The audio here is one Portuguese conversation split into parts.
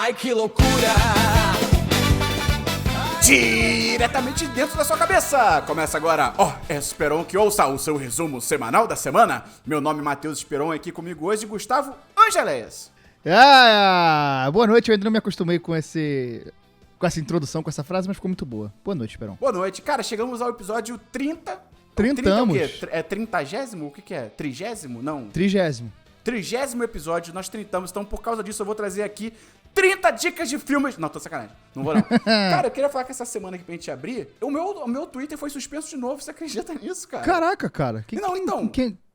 Ai, que loucura! Diretamente dentro da sua cabeça! Começa agora, Esperon, que ouça o seu resumo semanal da semana. Meu nome é Matheus Esperon, aqui comigo hoje Gustavo Angeles. Boa noite, eu ainda não me acostumei com essa introdução, com essa frase, mas ficou muito boa. Boa noite, Esperon. Boa noite. Cara, chegamos ao episódio 30. Trintamos. 30 é o quê? É 30º? O que é? 30º? Não. 30º episódio, nós trintamos. Então, por causa disso, eu vou trazer aqui 30 dicas de filmes. Não, tô sacanagem. Não vou, não. Cara, eu queria falar que essa semana aqui pra gente abrir, o meu Twitter foi suspenso de novo. Você acredita nisso, cara? Caraca, cara. Então.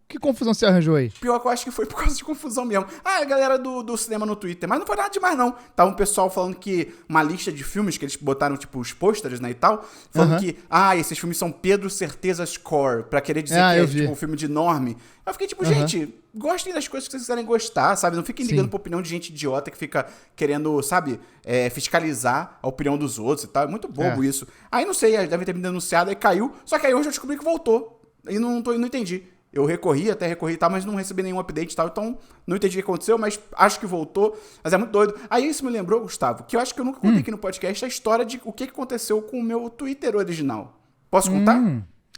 Que confusão você arranjou aí? Pior que eu acho que foi por causa de confusão mesmo. A galera do cinema no Twitter. Mas não foi nada demais, não. Tava um pessoal falando que uma lista de filmes que eles botaram, tipo, os pôsteres, né, e tal. Falando que, esses filmes são Pedro Certeza Score. Pra querer dizer que é, tipo, um filme de norme. Eu fiquei tipo, gente, gostem das coisas que vocês quiserem gostar, sabe? Não fiquem ligando pra opinião de gente idiota que fica querendo, sabe, fiscalizar a opinião dos outros e tal. É muito bobo isso. Aí, não sei, devem ter me denunciado, aí caiu. Só que aí hoje eu descobri que voltou. E não entendi. Eu recorri e tal, mas não recebi nenhum update e tal, então não entendi o que aconteceu, mas acho que voltou, mas é muito doido. Aí isso me lembrou, Gustavo, que eu acho que eu nunca contei aqui no podcast a história de o que aconteceu com o meu Twitter original. Posso contar?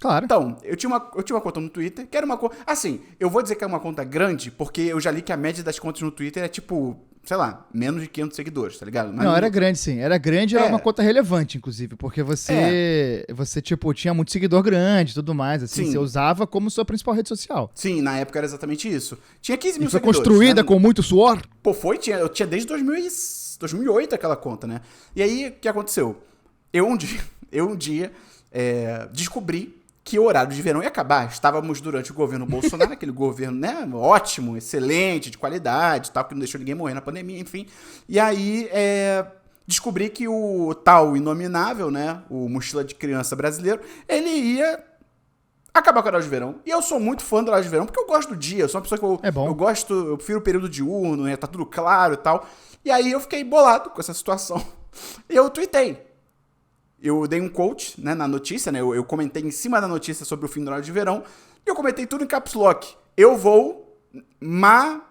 Claro. Então, eu tinha uma conta no Twitter, que era uma conta... Assim, eu vou dizer que é uma conta grande, porque eu já li que a média das contas no Twitter é tipo, sei lá, menos de 500 seguidores, tá ligado? Mas não, era grande sim. Era grande e era uma conta relevante, inclusive, porque você tipo, tinha muito seguidor grande e tudo mais, assim, Sim. Você usava como sua principal rede social. Sim, na época era exatamente isso. Tinha 15 mil E foi seguidores. construída né? com muito suor? Pô, eu tinha desde 2008 aquela conta, né? E aí, o que aconteceu? Eu um dia descobri que o horário de verão ia acabar. Estávamos durante o governo Bolsonaro, aquele governo, né, ótimo, excelente, de qualidade, tal, que não deixou ninguém morrer na pandemia, enfim. E aí, descobri que o tal inominável, né, o mochila de criança brasileiro, ele ia acabar com o horário de verão. E eu sou muito fã do horário de verão, porque eu gosto do dia, eu sou uma pessoa que eu prefiro o período diurno, né, tá tudo claro e tal. E aí eu fiquei bolado com essa situação. E eu tuitei. Eu dei um quote, né, na notícia, né? Eu comentei em cima da notícia sobre o fim do horário de verão. E eu comentei tudo em caps lock. Eu vou mamar.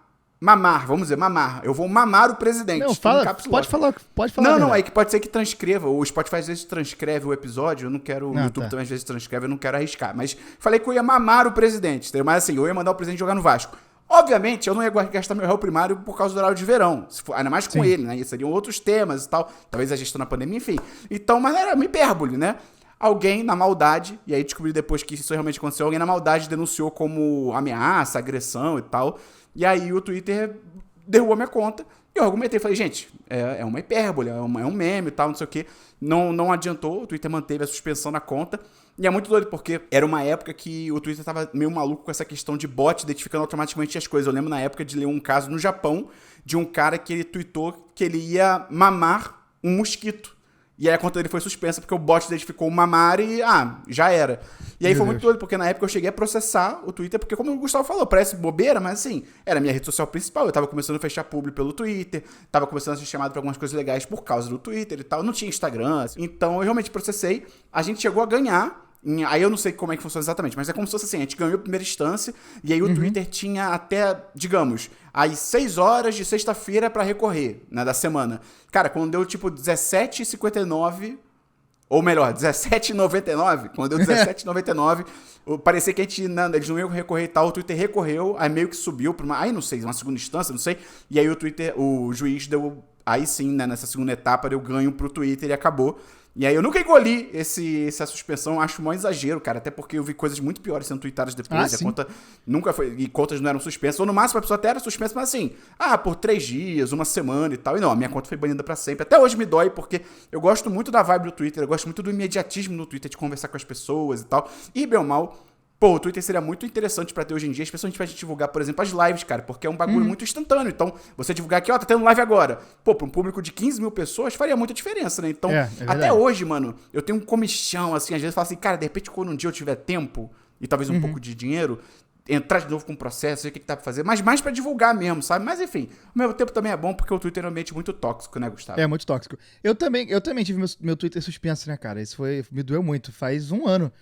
Eu vou mamar o presidente. Não, pode falar. Não, é que pode ser que transcreva. O Spotify às vezes transcreve o episódio. Eu não quero. O YouTube também às vezes transcreve, eu não quero arriscar. Mas falei que eu ia mamar o presidente. Entendeu? Mas assim, eu ia mandar o presidente jogar no Vasco. Obviamente, eu não ia gastar meu réu primário por causa do horário de verão. Ainda mais com ele, né? E seriam outros temas e tal. Talvez a gestão na pandemia, enfim. Então, mas era uma hipérbole, né? Alguém na maldade, e aí descobri depois que isso realmente aconteceu, alguém na maldade denunciou como ameaça, agressão e tal. E aí o Twitter derrubou minha conta. E eu argumentei, falei, gente, é uma hipérbole, é um meme e tal, não sei o quê. Não adiantou, o Twitter manteve a suspensão na conta. E é muito doido, porque era uma época que o Twitter tava meio maluco com essa questão de bot identificando automaticamente as coisas. Eu lembro na época de ler um caso no Japão de um cara que ele tweetou que ele ia mamar um mosquito. E aí a conta dele foi suspensa porque o bot identificou o mamar e, já era. E aí foi muito doido, porque na época eu cheguei a processar o Twitter, porque como o Gustavo falou, parece bobeira, mas assim, era a minha rede social principal. Eu tava começando a fechar publi pelo Twitter, tava começando a ser chamado pra algumas coisas legais por causa do Twitter e tal. Não tinha Instagram, assim. Então eu realmente processei. A gente chegou a ganhar. Aí eu não sei como é que funciona exatamente, mas é como se fosse assim, a gente ganhou a primeira instância, e aí o Twitter tinha até, digamos, às 6 horas de sexta-feira pra recorrer, né, da semana. Cara, quando deu tipo 17h59, ou melhor, 17h99, quando deu 17h99, parecia que eles não iam recorrer e tal, o Twitter recorreu, aí meio que subiu pra uma segunda instância, não sei, e aí o juiz deu, aí sim, né, nessa segunda etapa, deu ganho pro Twitter e acabou. E aí eu nunca engoli essa suspensão, acho um exagero, cara, até porque eu vi coisas muito piores sendo tweetadas depois, e a conta nunca foi, e contas não eram suspensas, ou no máximo a pessoa até era suspensa, mas assim, por 3 dias, uma semana e tal, e não, a minha conta foi banida pra sempre. Até hoje me dói, porque eu gosto muito da vibe do Twitter, eu gosto muito do imediatismo no Twitter, de conversar com as pessoas e tal, e bem ou mal, pô, o Twitter seria muito interessante pra ter hoje em dia, especialmente pra gente divulgar, por exemplo, as lives, cara, porque é um bagulho muito instantâneo. Então, você divulgar aqui, tá tendo live agora. Pô, pra um público de 15 mil pessoas, faria muita diferença, né? Então, até hoje, mano, eu tenho um comichão, assim, às vezes eu falo assim, cara, de repente, quando um dia eu tiver tempo, e talvez um pouco de dinheiro, entrar de novo com o processo, ver o que dá pra fazer, mas mais pra divulgar mesmo, sabe? Mas enfim, ao mesmo tempo também é bom, porque o Twitter é um ambiente muito tóxico, né, Gustavo? É, muito tóxico. Eu também tive meu Twitter suspenso, né, cara? Isso me doeu muito, faz um ano.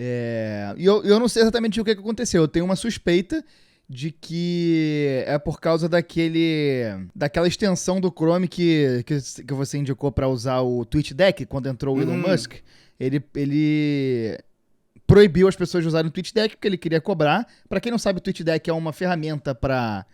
E eu não sei exatamente o que aconteceu. Eu tenho uma suspeita de que é por causa daquela extensão do Chrome que você indicou para usar o TweetDeck quando entrou o Elon Musk. Ele proibiu as pessoas de usarem o TweetDeck porque ele queria cobrar. Para quem não sabe, o TweetDeck é uma ferramenta para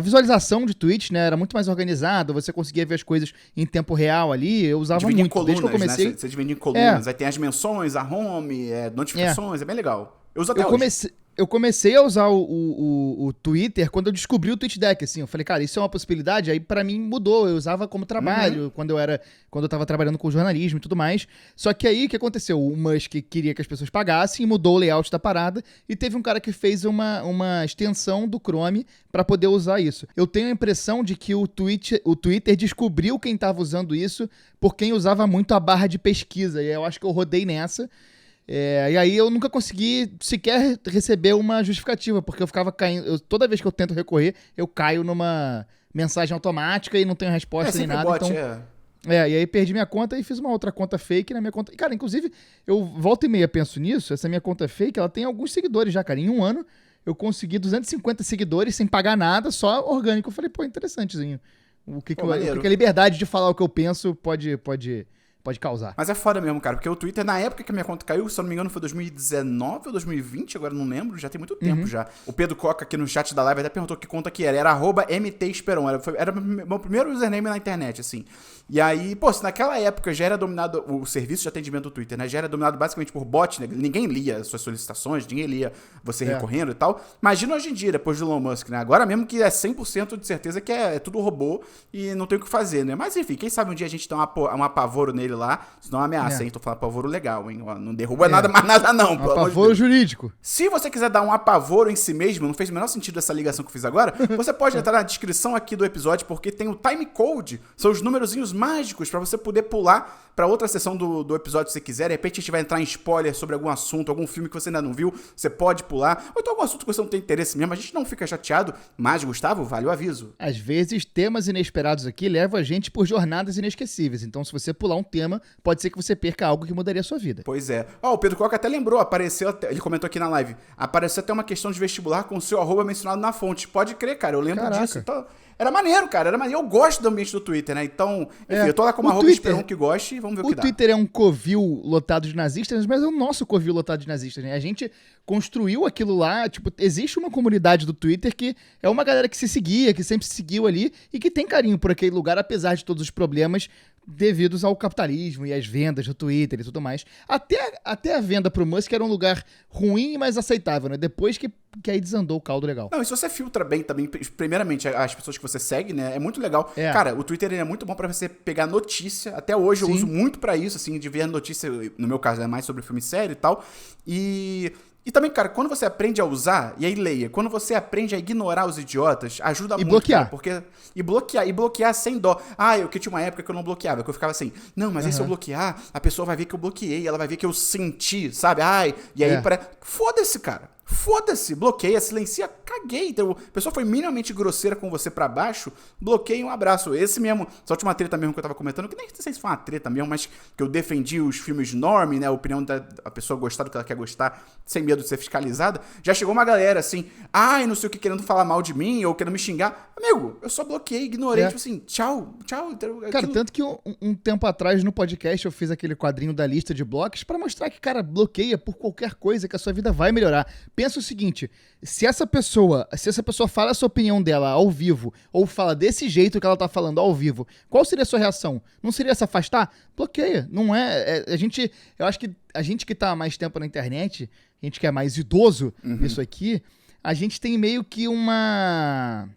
visualização de tweets, né? Era muito mais organizado, você conseguia ver as coisas em tempo real ali. Eu usava dividir muito. Em colunas, desde que eu comecei. Né? Você divide em colunas, aí tem as menções, a home, notificações, é bem legal. Eu uso até hoje. Eu comecei a usar o Twitter quando eu descobri o TweetDeck, assim. Eu falei, cara, isso é uma possibilidade. Aí pra mim mudou. Eu usava como trabalho quando eu tava trabalhando com jornalismo e tudo mais. Só que aí o que aconteceu? O Musk queria que as pessoas pagassem e mudou o layout da parada. E teve um cara que fez uma extensão do Chrome pra poder usar isso. Eu tenho a impressão de que o Twitter descobriu quem tava usando isso por quem usava muito a barra de pesquisa. E eu acho que eu rodei nessa. E aí eu nunca consegui sequer receber uma justificativa, porque eu ficava caindo. Toda vez que eu tento recorrer, eu caio numa mensagem automática e não tenho resposta nem nada. Bot, então, e aí perdi minha conta e fiz uma outra conta fake na minha conta. E, cara, inclusive, eu volta e meia penso nisso, essa minha conta fake, ela tem alguns seguidores já, cara. Em um ano, eu consegui 250 seguidores sem pagar nada, só orgânico. Eu falei, pô, interessantezinho. O que a liberdade de falar o que eu penso pode causar. Mas é foda mesmo, cara, porque o Twitter, na época que a minha conta caiu, se eu não me engano, foi 2019 ou 2020, agora não lembro, já tem muito tempo já. O Pedro Coca aqui no chat da live até perguntou que conta que era. Era @mtesperon, era meu primeiro username na internet, assim. E aí, pô, se naquela época já era dominado, o serviço de atendimento do Twitter, né, já era dominado basicamente por bot, né, ninguém lia suas solicitações, ninguém lia você recorrendo e tal. Imagina hoje em dia, depois do Elon Musk, né, agora mesmo que é 100% de certeza que é tudo robô e não tem o que fazer, né. Mas enfim, quem sabe um dia a gente dá um apavoro nele lá, senão é uma ameaça, hein? Tô falando apavoro legal, hein? Não derruba nada mais nada não, pelo amor de Deus. Apavoro jurídico. Se você quiser dar um apavoro em si mesmo, não fez o menor sentido essa ligação que eu fiz agora, você pode entrar na descrição aqui do episódio, porque tem o time code, são os númerozinhos mágicos pra você poder pular pra outra sessão do episódio se você quiser. De repente a gente vai entrar em spoiler sobre algum assunto, algum filme que você ainda não viu, você pode pular. Ou então algum assunto que você não tem interesse mesmo, a gente não fica chateado, mas, Gustavo, vale o aviso. Às vezes, temas inesperados aqui levam a gente por jornadas inesquecíveis. Então, se você pular um tema, pode ser que você perca algo que mudaria a sua vida. Pois é. O Pedro Coca até lembrou, ele comentou aqui na live, apareceu até uma questão de vestibular com o seu @ mencionado na fonte. Pode crer, cara, eu lembro disso. Então, era maneiro, cara, era maneiro. Eu gosto do ambiente do Twitter, né? Então, enfim, eu tô lá com uma @esperon que goste e vamos ver o que dá. O Twitter é um covil lotado de nazistas, mas é o nosso covil lotado de nazistas, né? A gente construiu aquilo lá, tipo, existe uma comunidade do Twitter que é uma galera que se seguia, que sempre se seguiu ali e que tem carinho por aquele lugar, apesar de todos os problemas devidos ao capitalismo e às vendas do Twitter e tudo mais. Até a venda pro Musk era um lugar ruim, mas aceitável, né? Depois que aí desandou o caldo legal. Não, e se você filtra bem também, primeiramente, as pessoas que você segue, né? É muito legal. Cara, o Twitter é muito bom pra você pegar notícia. Até hoje eu uso muito pra isso, assim, de ver notícia, no meu caso, é mais sobre filme sério e tal. E também, cara, quando você aprende a usar, e aí leia, quando você aprende a ignorar os idiotas, ajuda muito. Bloquear. Cara, porque, e bloquear sem dó. Eu tinha uma época que eu não bloqueava, que eu ficava assim, não, mas aí se eu bloquear, a pessoa vai ver que eu bloqueei, ela vai ver que eu senti, sabe? E aí foda-se, cara. Foda-se, bloqueia, silencia, caguei. Então, a pessoa foi minimamente grosseira com você pra baixo, bloqueia, um abraço. Esse mesmo, essa última treta mesmo que eu tava comentando, que nem sei se foi uma treta mesmo, mas que eu defendi os filmes Norm, né, a opinião da pessoa gostar do que ela quer gostar, sem medo de ser fiscalizada. Já chegou uma galera assim, não sei o que, querendo falar mal de mim, ou querendo me xingar. Amigo, eu só bloqueei, ignorei, tipo assim, tchau. Cara, tanto que um tempo atrás no podcast eu fiz aquele quadrinho da lista de blocos pra mostrar que, cara, bloqueia por qualquer coisa que a sua vida vai melhorar. Pensa o seguinte, se essa pessoa fala a sua opinião dela ao vivo, ou fala desse jeito que ela tá falando ao vivo, qual seria a sua reação? Não seria se afastar? Bloqueia, não é... Eu acho que a gente que tá há mais tempo na internet, a gente que é mais idoso nisso aqui, a gente tem meio que uma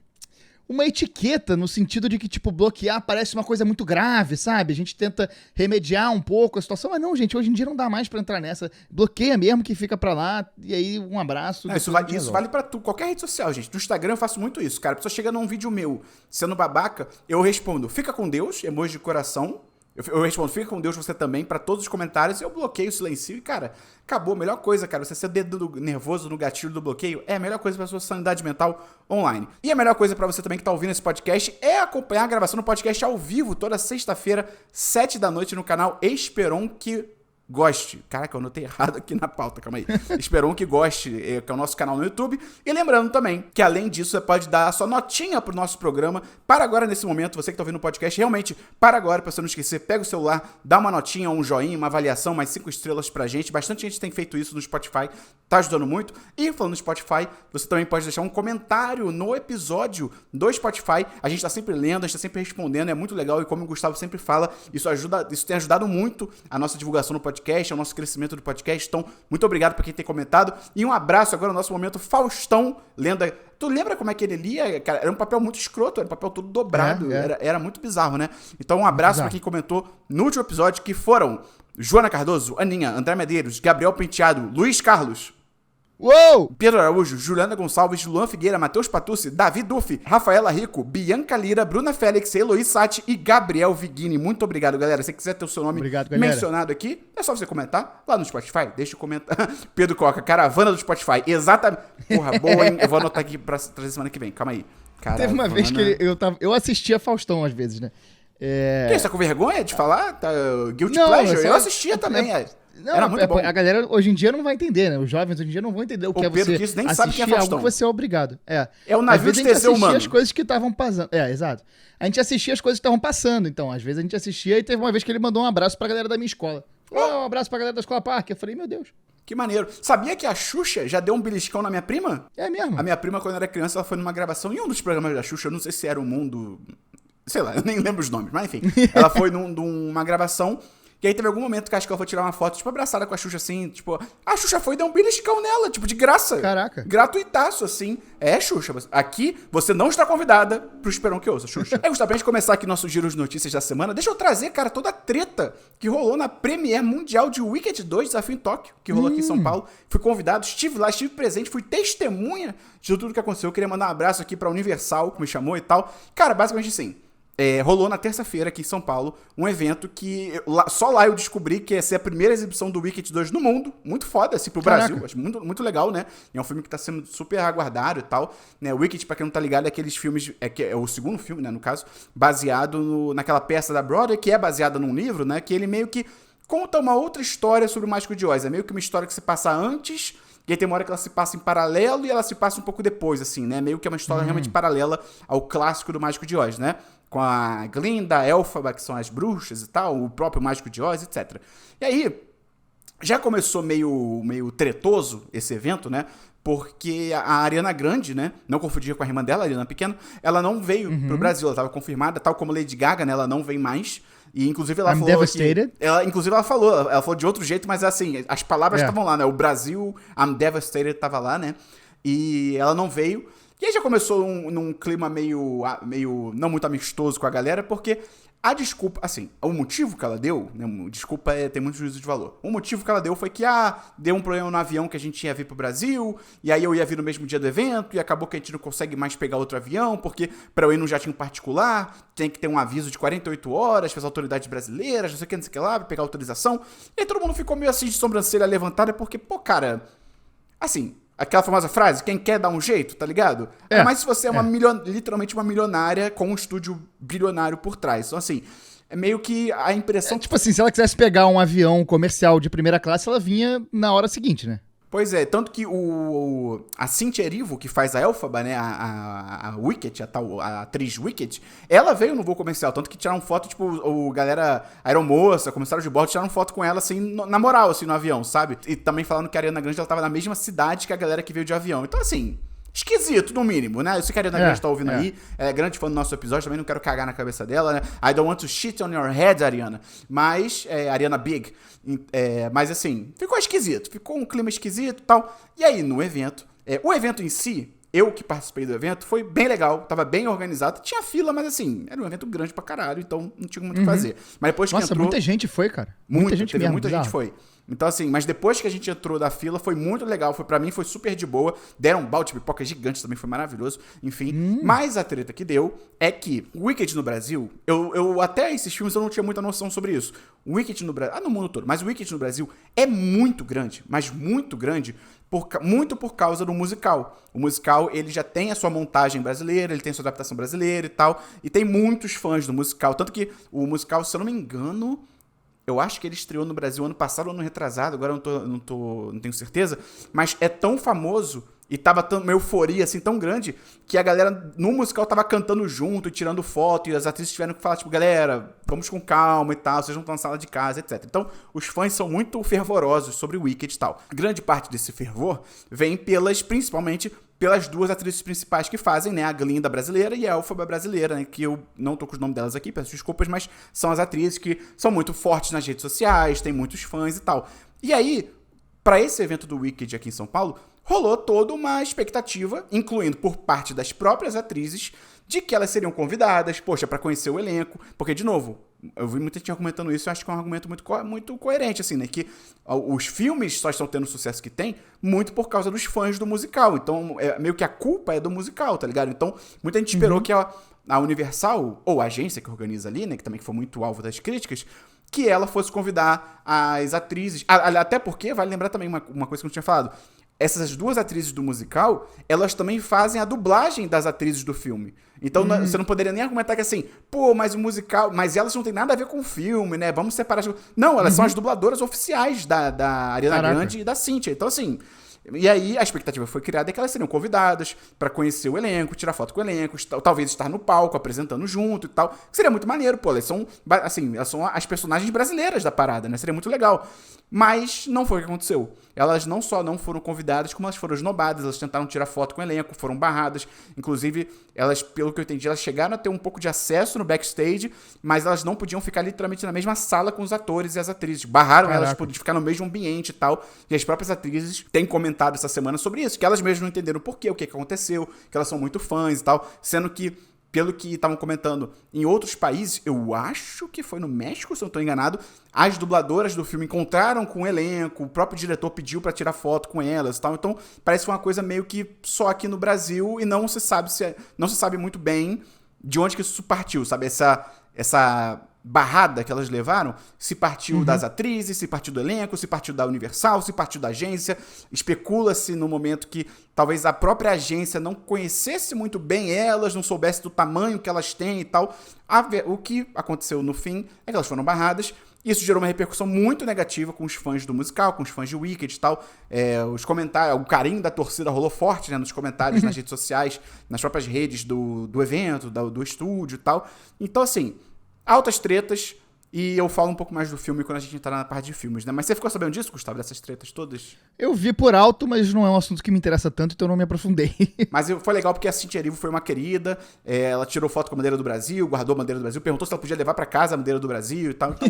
etiqueta no sentido de que, tipo, bloquear parece uma coisa muito grave, sabe? A gente tenta remediar um pouco a situação, mas não, gente, hoje em dia não dá mais pra entrar nessa. Bloqueia mesmo que fica pra lá, e aí um abraço. Isso vale pra tu, qualquer rede social, gente. No Instagram eu faço muito isso, cara. A pessoa chega num vídeo meu sendo babaca, eu respondo, fica com Deus, emoji de coração. Eu respondo, fica com Deus você também, pra todos os comentários, eu bloqueio, silencio e, cara, acabou. A melhor coisa, cara, você ser o dedo nervoso no gatilho do bloqueio é a melhor coisa pra sua sanidade mental online. E a melhor coisa pra você também que tá ouvindo esse podcast é acompanhar a gravação do podcast ao vivo, toda sexta-feira, 7 da noite, no canal Esperon, que goste. Caraca, eu anotei errado aqui na pauta, calma aí. Esperon que goste, que é o nosso canal no YouTube. E lembrando também que, além disso, você pode dar a sua notinha pro nosso programa. Para agora, nesse momento, você que tá ouvindo o podcast, realmente, para agora, pra você não esquecer, pega o celular, dá uma notinha, um joinha, uma avaliação, mais 5 estrelas pra gente. Bastante gente tem feito isso no Spotify, tá ajudando muito. E falando no Spotify, você também pode deixar um comentário no episódio do Spotify. A gente tá sempre lendo, a gente tá sempre respondendo, é muito legal. E como o Gustavo sempre fala, isso tem ajudado muito a nossa divulgação no podcast, ao nosso crescimento do podcast. Então, muito obrigado por quem tem comentado. E um abraço agora no nosso momento, Faustão, lenda. Tu lembra como é que ele lia? Cara, era um papel muito escroto, era um papel todo dobrado. Era muito bizarro, né? Então, um abraço pra quem comentou no último episódio, que foram Joana Cardoso, Aninha, André Medeiros, Gabriel Penteado, Luiz Carlos, Uou! Pedro Araújo, Juliana Gonçalves, Luan Figueira, Matheus Patucci, Davi Duff, Rafaela Rico, Bianca Lira, Bruna Félix, Eloy Sati e Gabriel Vigini. Muito obrigado, galera. Se você quiser ter o seu nome mencionado aqui, é só você comentar lá no Spotify. Deixa eu comentar. Pedro Coca, caravana do Spotify. Exatamente. Porra, boa, hein? Eu vou anotar aqui pra trazer semana que vem. Calma aí. Teve uma vez que eu assistia Faustão às vezes, né? Você tá com vergonha de falar? Tá, Guilty Pleasure? Eu assistia também, Não, era muito bom. A galera hoje em dia não vai entender, né? Os jovens hoje em dia não vão entender o que é Pedro você Kiss nem sabe quem é Faustão. algo que você é obrigado. É o navio de Teseu humano. A gente assistia as coisas que estavam passando. Exato. A gente assistia as coisas que estavam passando, então. Às vezes a gente assistia e teve uma vez que ele mandou um abraço pra galera da minha escola. Um abraço pra galera da Escola Parque. Eu falei, meu Deus. Que maneiro. Sabia que a Xuxa já deu um beliscão na minha prima? É mesmo? A minha prima, quando era criança, ela foi numa gravação em um dos programas da Xuxa. Eu não sei se era o Mundo... Sei lá, eu nem lembro os nomes, mas enfim. Ela foi numa gravação, e aí teve algum momento que acho que ela foi tirar uma foto, tipo, abraçada com a Xuxa, assim, tipo... A Xuxa foi e deu um beliscão nela, tipo, de graça. Caraca. Gratuitaço, assim. Xuxa, aqui você não está convidada pro Esperão que ouça, Xuxa. Gustavo, pra gente começar aqui nosso giro de notícias da semana, deixa eu trazer, cara, toda a treta que rolou na Premiere Mundial de Wicked 2, Desafio em Tóquio, que rolou aqui em São Paulo. Fui convidado, estive lá, estive presente, fui testemunha de tudo que aconteceu. Eu queria mandar um abraço aqui pra Universal, que me chamou e tal. Cara, basicamente assim... rolou na terça-feira aqui em São Paulo um evento que só lá eu descobri que ia ser a primeira exibição do Wicked 2 no mundo. Muito foda, assim, pro Brasil. Acho muito, muito legal, né? É um filme que tá sendo super aguardado e tal. Né? Wicked, pra quem não tá ligado, é aqueles filmes... É o segundo filme, né, no caso, baseado naquela peça da Broadway, que é baseada num livro, né? Que ele meio que conta uma outra história sobre o Mágico de Oz. É meio que uma história que se passa antes... E aí tem uma hora que ela se passa em paralelo e ela se passa um pouco depois, assim, né? Meio que é uma história realmente paralela ao clássico do Mágico de Oz, né? Com a Glinda, a Elphaba, que são as bruxas e tal, o próprio Mágico de Oz, etc. E aí, já começou meio tretoso esse evento, né? Porque a Ariana Grande, né? Não confundia com a irmã dela, a Ariana Pequena, ela não veio pro Brasil, ela estava confirmada, tal como Lady Gaga, né? Ela não vem mais. E inclusive ela falou devastated. ela falou de outro jeito, mas assim, as palavras estavam lá, né? O Brasil, I'm devastated, tava lá, né? E ela não veio. E aí já começou num clima meio não muito amistoso com a galera, porque a desculpa, assim, o motivo que ela deu, né, desculpa tem muito juízo de valor. O motivo que ela deu foi que, deu um problema no avião que a gente ia vir pro Brasil, e aí eu ia vir no mesmo dia do evento, e acabou que a gente não consegue mais pegar outro avião, porque pra eu ir num jatinho particular, tem que ter um aviso de 48 horas para as autoridades brasileiras, não sei o que lá, pra pegar autorização. E aí todo mundo ficou meio assim de sobrancelha levantada, porque, pô, cara, assim... Aquela famosa frase, quem quer dá um jeito, tá ligado? Mas se você é literalmente uma milionária com um estúdio bilionário por trás. Então, assim, é meio que a impressão... Tipo assim, se ela quisesse pegar um avião comercial de primeira classe, ela vinha na hora seguinte, né? Pois é, tanto que a Cynthia Erivo, que faz a Elphaba, né, a Wicked, a atriz Wicked, ela veio no voo comercial, tanto que tiraram foto, tipo, a aeromoça, comissário de bordo, tiraram foto com ela, assim, na moral, assim, no avião, sabe? E também falando que a Ariana Grande, ela tava na mesma cidade que a galera que veio de avião. Então, assim... Esquisito, no mínimo, né? Eu sei que a Ariana Grande tá ouvindo aí, é grande fã do nosso episódio, também não quero cagar na cabeça dela, né? I don't want to shit on your head, Ariana. Mas, Ariana Big. Mas, assim, ficou esquisito. Ficou um clima esquisito e tal. E aí, no evento, o evento em si, eu que participei do evento, foi bem legal, tava bem organizado. Tinha fila, mas, assim, era um evento grande pra caralho, então não tinha muito o que fazer. Mas depois que entrou... muita gente foi, cara. Muita gente foi. Então, assim, mas depois que a gente entrou da fila, foi muito legal. Pra mim, foi super de boa. Deram um balde de pipoca gigante também, foi maravilhoso. Enfim, mas a treta que deu é que o Wicked no Brasil, eu até esses filmes eu não tinha muita noção sobre isso. O Wicked no Brasil, no mundo todo, mas o Wicked no Brasil é muito grande, mas muito grande, muito por causa do musical. O musical, ele já tem a sua montagem brasileira, ele tem a sua adaptação brasileira e tal, e tem muitos fãs do musical. Tanto que o musical, se eu não me engano... Eu acho que ele estreou no Brasil ano passado ou ano retrasado, agora eu não tenho certeza. Mas é tão famoso e tava uma euforia assim tão grande que a galera no musical tava cantando junto, tirando foto, e as atrizes tiveram que falar, tipo, galera, vamos com calma e tal, vocês não estão na sala de casa, etc. Então, os fãs são muito fervorosos sobre o Wicked e tal. Grande parte desse fervor vem principalmente pelas duas atrizes principais que fazem, né, a Glinda brasileira e a Elphaba brasileira, né, que eu não tô com os nomes delas aqui, peço desculpas, mas são as atrizes que são muito fortes nas redes sociais, tem muitos fãs e tal. E aí, para esse evento do Wicked aqui em São Paulo, rolou toda uma expectativa, incluindo por parte das próprias atrizes, de que elas seriam convidadas, poxa, pra conhecer o elenco, porque, de novo, eu vi muita gente argumentando isso, eu acho que é um argumento muito coerente, assim, né, que os filmes só estão tendo o sucesso que tem muito por causa dos fãs do musical, então, meio que a culpa é do musical, tá ligado? Então, muita gente esperou que a Universal, ou a agência que organiza ali, né, que também foi muito alvo das críticas, que ela fosse convidar as atrizes, até porque, vale lembrar também uma coisa que eu não tinha falado, essas duas atrizes do musical, elas também fazem a dublagem das atrizes do filme. Então, você não poderia nem argumentar que assim, pô, mas o musical... Mas elas não tem nada a ver com o filme, né? Vamos separar... Não, elas são as dubladoras oficiais da Ariana Grande e da Cynthia. Então, assim... E aí, a expectativa foi criada que elas seriam convidadas pra conhecer o elenco, tirar foto com o elenco, talvez estar no palco, apresentando junto e tal. Seria muito maneiro, pô. Elas são as personagens brasileiras da parada, né? Seria muito legal. Mas não foi o que aconteceu. Elas não só não foram convidadas, como elas foram esnobadas, elas tentaram tirar foto com o elenco, foram barradas. Inclusive, elas, pelo que eu entendi, elas chegaram a ter um pouco de acesso no backstage, mas elas não podiam ficar literalmente na mesma sala com os atores e as atrizes. Barraram elas de ficar no mesmo ambiente e tal. E as próprias atrizes têm comentado essa semana sobre isso, que elas mesmas não entenderam por quê, o que aconteceu, que elas são muito fãs e tal, sendo que, pelo que estavam comentando, em outros países, eu acho que foi no México, se eu não estou enganado, as dubladoras do filme encontraram com o elenco, o próprio diretor pediu para tirar foto com elas e tal, então parece que foi uma coisa meio que só aqui no Brasil e não se sabe muito bem de onde que isso partiu, sabe? Essa barrada que elas levaram, se partiu das atrizes, se partiu do elenco, se partiu da Universal, se partiu da agência. Especula-se no momento que talvez a própria agência não conhecesse muito bem elas, não soubesse do tamanho que elas têm e tal. O que aconteceu no fim é que elas foram barradas. Isso gerou uma repercussão muito negativa com os fãs do musical, com os fãs de Wicked e tal. Os comentários, o carinho da torcida rolou forte, né, nos comentários, nas redes sociais, nas próprias redes do evento, do estúdio e tal. Então, assim, altas tretas, e eu falo um pouco mais do filme quando a gente entrar na parte de filmes, né? Mas você ficou sabendo disso, Gustavo, dessas tretas todas? Eu vi por alto, mas não é um assunto que me interessa tanto, então eu não me aprofundei. Mas foi legal porque a Cynthia Erivo foi uma querida, ela tirou foto com a bandeira do Brasil, guardou a bandeira do Brasil, perguntou se ela podia levar pra casa a bandeira do Brasil e tal. Então,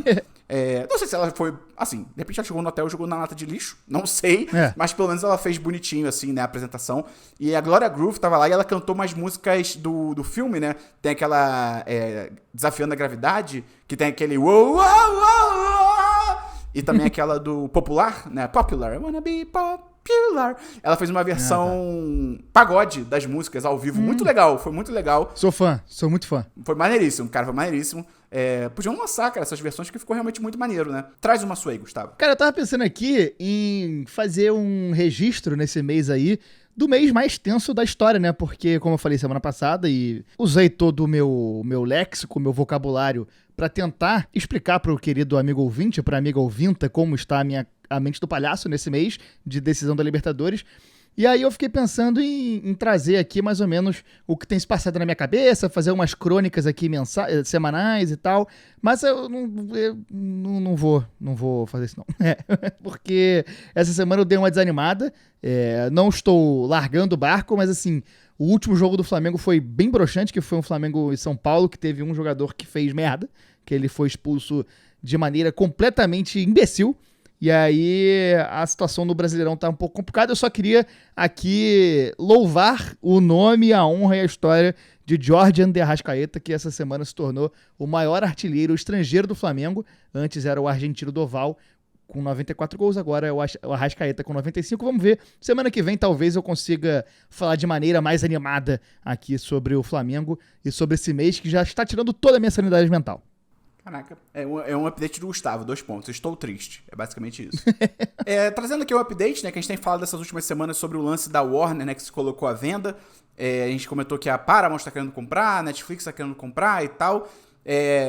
não sei se ela foi, assim, de repente ela chegou no hotel e jogou na lata de lixo, não sei, mas pelo menos ela fez bonitinho, assim, né, a apresentação. E a Gloria Groove tava lá e ela cantou umas músicas do filme, né? Tem aquela Desafiando a Gravidade, que tem aquele uou, uou, uou, e também aquela do Popular, né? Popular, I wanna be popular. Ela fez uma versão pagode das músicas ao vivo, muito legal, foi muito legal. Sou muito fã. Foi maneiríssimo, cara, foi maneiríssimo. Podiam lançar, cara, essas versões que ficou realmente muito maneiro, né? Traz uma sua aí, Gustavo. Cara, eu tava pensando aqui em fazer um registro nesse mês aí do mês mais tenso da história, né? Porque, como eu falei semana passada, e usei todo o meu léxico, meu vocabulário, pra tentar explicar pro querido amigo ouvinte, pra amiga ouvinta, como está a mente do palhaço nesse mês de decisão da Libertadores. E aí eu fiquei pensando em trazer aqui mais ou menos o que tem se passado na minha cabeça, fazer umas crônicas aqui semanais e tal, mas eu não vou fazer isso não. Porque essa semana eu dei uma desanimada, não estou largando o barco, mas assim, o último jogo do Flamengo foi bem broxante, que foi um Flamengo em São Paulo, que teve um jogador que fez merda, que ele foi expulso de maneira completamente imbecil. E aí a situação no Brasileirão tá um pouco complicada. Eu só queria aqui louvar o nome, a honra e a história de Jorge de Arrascaeta, que essa semana se tornou o maior artilheiro estrangeiro do Flamengo. Antes era o argentino Doval, com 94 gols, agora é o Arrascaeta com 95. Vamos ver, semana que vem talvez eu consiga falar de maneira mais animada aqui sobre o Flamengo e sobre esse mês que já está tirando toda a minha sanidade mental. Caraca, é um update do Gustavo, 2 pontos. Estou triste, é basicamente isso. Trazendo aqui um update, né, que a gente tem falado dessas últimas semanas sobre o lance da Warner, né, que se colocou à venda. A gente comentou que a Paramount está querendo comprar, a Netflix está querendo comprar e tal.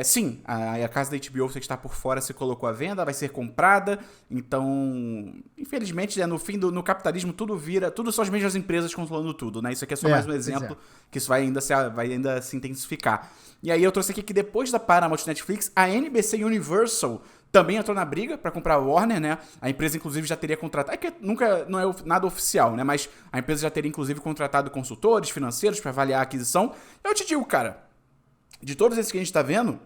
Sim, a casa da HBO, você que está por fora, se colocou à venda, vai ser comprada. Então, infelizmente, no capitalismo, tudo são as mesmas empresas controlando tudo, né? Isso aqui é só mais um exemplo que isso vai ainda se intensificar. E aí eu trouxe aqui que depois da Paramount Netflix, a NBC Universal também entrou na briga para comprar a Warner, né? A empresa, inclusive, já teria contratado... É que nunca não é nada oficial, né? Mas a empresa já teria, inclusive, contratado consultores financeiros para avaliar a aquisição. Eu te digo, cara, de todos esses que a gente tá vendo,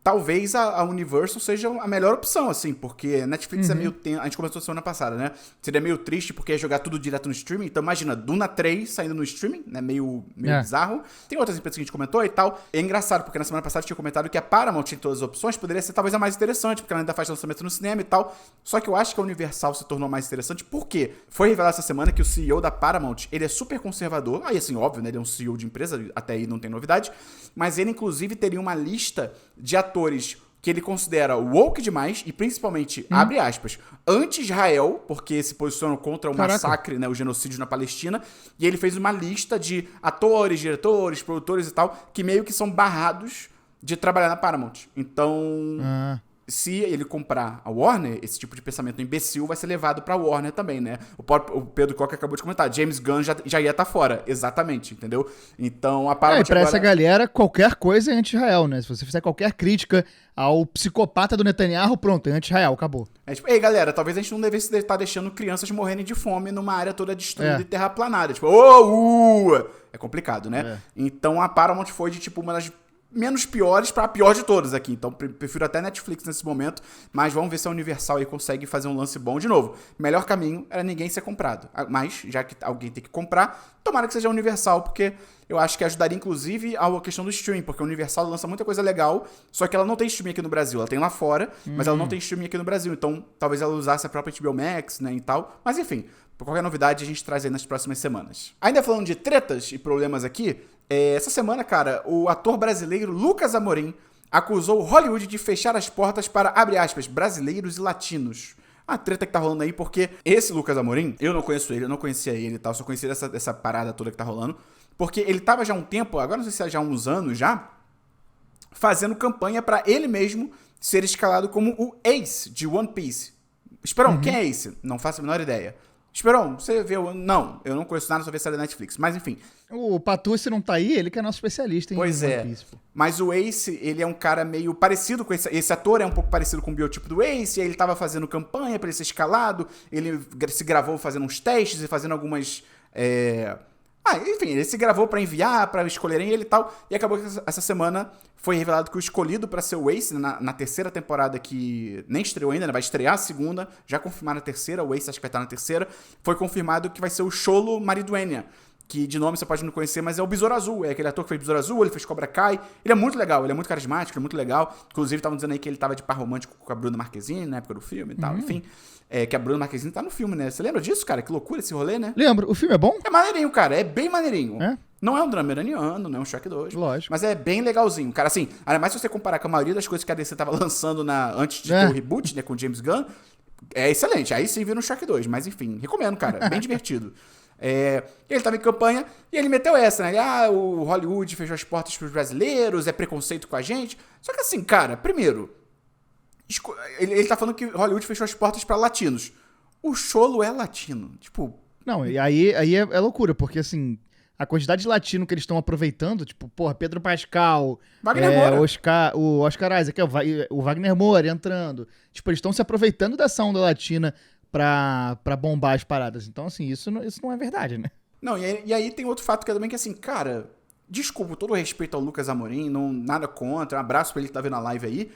talvez a Universal seja a melhor opção, assim, porque Netflix é meio... A gente começou semana passada, né? Seria meio triste porque é jogar tudo direto no streaming. Então, imagina, Duna 3 saindo no streaming, né? Meio bizarro. Tem outras empresas que a gente comentou e tal. É engraçado, porque na semana passada eu tinha comentado que a Paramount tinha todas as opções, poderia ser talvez a mais interessante, porque ela ainda faz lançamento no cinema e tal. Só que eu acho que a Universal se tornou mais interessante, porque foi revelado essa semana que o CEO da Paramount, ele é super conservador. Aí, assim, óbvio, né? Ele é um CEO de empresa, até aí não tem novidade. Mas ele, inclusive, teria uma lista de atores que ele considera woke demais e principalmente, abre aspas, anti-Israel, porque se posicionam contra o massacre, né, o genocídio na Palestina, e ele fez uma lista de atores, diretores, produtores e tal, que meio que são barrados de trabalhar na Paramount. Então, se ele comprar a Warner, esse tipo de pensamento imbecil vai ser levado pra Warner também, né? O Pedro Coca acabou de comentar, James Gunn já ia estar fora. Exatamente, entendeu? Então, a Paramount e pra essa galera, qualquer coisa é anti-Israel, né? Se você fizer qualquer crítica ao psicopata do Netanyahu, pronto, é anti-Israel, acabou. Tipo, ei, galera, talvez a gente não devesse estar deixando crianças morrerem de fome numa área toda destruída e terraplanada. Tipo, é complicado, né? Então, a Paramount foi de, tipo, uma das menos piores para a pior de todas aqui. Então, prefiro até Netflix nesse momento, mas vamos ver se a Universal aí consegue fazer um lance bom de novo. Melhor caminho era ninguém ser comprado. Mas, já que alguém tem que comprar, tomara que seja a Universal, porque eu acho que ajudaria, inclusive, a questão do streaming, porque a Universal lança muita coisa legal, só que ela não tem streaming aqui no Brasil. Ela tem lá fora, mas ela não tem streaming aqui no Brasil. Então, talvez ela usasse a própria HBO Max, né, e tal. Mas, enfim, por qualquer novidade, a gente traz aí nas próximas semanas. Ainda falando de tretas e problemas aqui, essa semana, cara, o ator brasileiro Lucas Amorim acusou Hollywood de fechar as portas para, abre aspas, brasileiros e latinos. A treta que tá rolando aí, porque esse Lucas Amorim, eu não conheço ele, eu não conhecia ele e tal, só conhecia essa parada toda que tá rolando, porque ele tava já há um tempo, agora não sei se é já há uns anos já, fazendo campanha pra ele mesmo ser escalado como o Ace de One Piece. Esperão, quem é esse? Não faço a menor ideia. Esperão, você viu? Não, eu não conheço nada, só vi a série da Netflix. Mas enfim. O Patucci não tá aí, ele que é nosso especialista em One Piece. Pô. Mas o Ace, ele é um cara meio parecido com esse ator, é um pouco parecido com o biotipo do Ace, e aí ele tava fazendo campanha pra ele ser escalado, ele se gravou fazendo uns testes e fazendo algumas... enfim, ele se gravou pra enviar, pra escolherem ele e tal, e acabou que essa semana foi revelado que o escolhido pra ser o Ace, na terceira temporada, que nem estreou ainda, né, vai estrear a segunda, já confirmaram a terceira, o Ace acho que vai estar na terceira, foi confirmado que vai ser o Xolo Maridueña, que de nome você pode não conhecer, mas é o Besouro Azul, é aquele ator que fez Besouro Azul, ele fez Cobra Kai, ele é muito legal, ele é muito carismático, ele é muito legal, inclusive estavam dizendo aí que ele tava de par romântico com a Bruna Marquezine na época do filme e tal, enfim, que a Bruna Marquezine tá no filme, né, você lembra disso, cara? Que loucura esse rolê, né? Lembro, o filme é bom? É maneirinho, cara, é bem maneirinho. Não é um drama iraniano, não é um Shrek 2. Lógico. Mas é bem legalzinho. Cara, assim, ainda mais se você comparar com a maioria das coisas que a DC tava lançando antes de ter o reboot, né, com o James Gunn, é excelente. Aí sim vira um Shrek 2. Mas enfim, recomendo, cara. Bem divertido. Ele tava em campanha e ele meteu essa, né? O Hollywood fechou as portas pros brasileiros, é preconceito com a gente. Só que assim, cara, primeiro, ele tá falando que Hollywood fechou as portas pra latinos. O Xolo é latino. Tipo... Não, e aí é loucura, porque assim... A quantidade de latino que eles estão aproveitando, tipo, porra, Pedro Pascal, Wagner Moura. o Oscar Isaac, o Wagner Moura entrando. Tipo, eles estão se aproveitando dessa onda latina pra bombar as paradas. Então, assim, isso não é verdade, né? Não, e aí tem outro fato que é também que, assim, cara, desculpa, todo o respeito ao Lucas Amorim, nada contra, um abraço pra ele que tá vendo a live aí.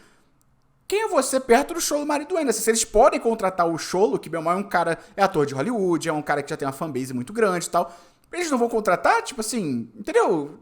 Quem é você perto do Xolo Maridueña? Se eles podem contratar o Xolo, que bem ou mal é um cara, é ator de Hollywood, é um cara que já tem uma fanbase muito grande e tal... Eles não vão contratar? Tipo assim, entendeu?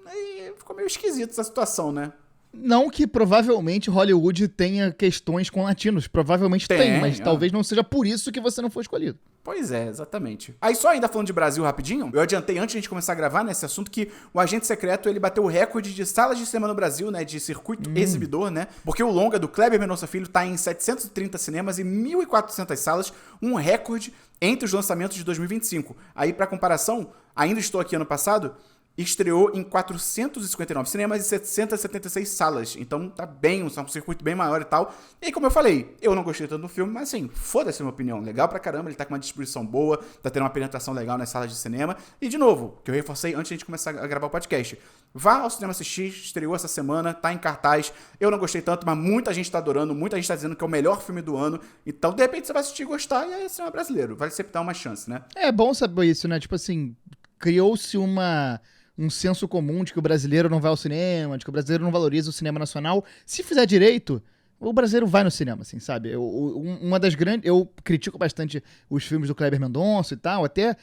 Aí ficou meio esquisito essa situação, né? Não que provavelmente Hollywood tenha questões com latinos. Provavelmente tem, mas talvez não seja por isso que você não foi escolhido. Pois é, exatamente. Aí só ainda falando de Brasil rapidinho, eu adiantei antes de a gente começar a gravar nesse assunto que o Agente Secreto, ele bateu o recorde de salas de cinema no Brasil, né, de circuito exibidor, né, porque o longa do Kleber Mendonça Filho tá em 730 cinemas e 1.400 salas, um recorde entre os lançamentos de 2025. Aí, pra comparação, ainda estou aqui ano passado, estreou em 459 cinemas e 776 salas. Então tá bem, um circuito bem maior e tal. E como eu falei, eu não gostei tanto do filme, mas assim, foda-se a minha opinião. Legal pra caramba, ele tá com uma distribuição boa, tá tendo uma penetração legal nas salas de cinema. E de novo, que eu reforcei antes de a gente começar a gravar o podcast. Vá ao cinema assistir, estreou essa semana, tá em cartaz. Eu não gostei tanto, mas muita gente tá adorando, muita gente tá dizendo que é o melhor filme do ano. Então, de repente, você vai assistir e gostar, e aí é cinema brasileiro. Vale sempre dar uma chance, né? É bom saber isso, né? Tipo assim, criou-se um senso comum de que o brasileiro não vai ao cinema, de que o brasileiro não valoriza o cinema nacional. Se fizer direito, o brasileiro vai no cinema, assim, sabe? Uma das grandes... Eu critico bastante os filmes do Kleber Mendonça e tal, até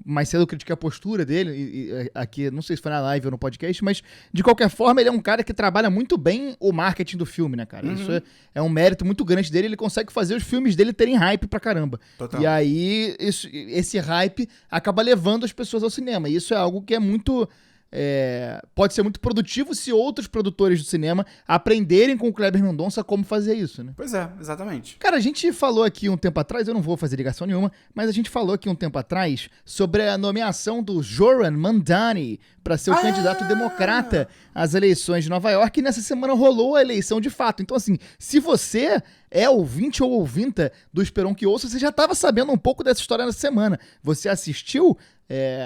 mais cedo eu critiquei a postura dele, e aqui, não sei se foi na live ou no podcast, mas de qualquer forma ele é um cara que trabalha muito bem o marketing do filme, né, cara? Isso é um mérito muito grande dele, ele consegue fazer os filmes dele terem hype pra caramba. Total. E aí, esse hype acaba levando as pessoas ao cinema, e isso é algo que é muito... pode ser muito produtivo se outros produtores do cinema aprenderem com o Kleber Mendonça como fazer isso, né? Pois é, exatamente. Cara, a gente falou aqui um tempo atrás, eu não vou fazer ligação nenhuma, mas a gente falou aqui um tempo atrás sobre a nomeação do Zoran Mandani para ser o candidato democrata às eleições de Nova York, e nessa semana rolou a eleição de fato. Então, assim, se você é ouvinte ou ouvinta do Esperon que Ouça, você já estava sabendo um pouco dessa história nessa semana. Você assistiu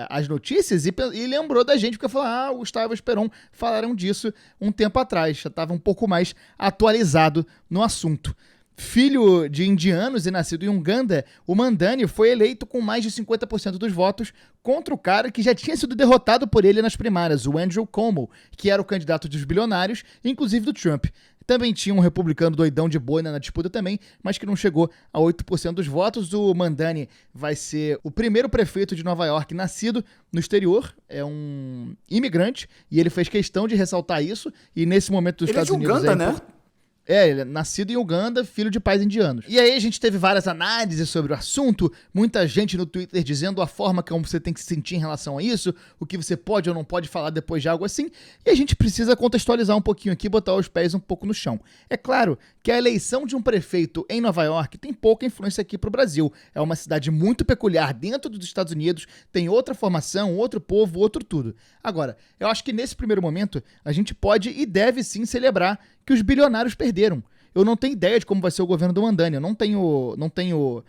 as notícias e lembrou da gente, porque falou, o Gustavo e o Esperon falaram disso um tempo atrás, já estava um pouco mais atualizado no assunto. Filho de indianos e nascido em Uganda, o Mandani foi eleito com mais de 50% dos votos contra o cara que já tinha sido derrotado por ele nas primárias, o Andrew Cuomo, que era o candidato dos bilionários, inclusive do Trump. Também tinha um republicano doidão de boina na disputa também, mas que não chegou a 8% dos votos. O Mandani vai ser o primeiro prefeito de Nova York nascido no exterior, é um imigrante, e ele fez questão de ressaltar isso, e nesse momento dos Estados Unidos... Uganda, né? Ele é nascido em Uganda, filho de pais indianos. E aí a gente teve várias análises sobre o assunto, muita gente no Twitter dizendo a forma como você tem que se sentir em relação a isso, o que você pode ou não pode falar depois de algo assim, e a gente precisa contextualizar um pouquinho aqui, botar os pés um pouco no chão. É claro que a eleição de um prefeito em Nova York tem pouca influência aqui pro Brasil. É uma cidade muito peculiar dentro dos Estados Unidos, tem outra formação, outro povo, outro tudo. Agora, eu acho que nesse primeiro momento a gente pode e deve sim celebrar que os bilionários perderam. Eu não tenho ideia de como vai ser o governo do Mandani, eu não tenho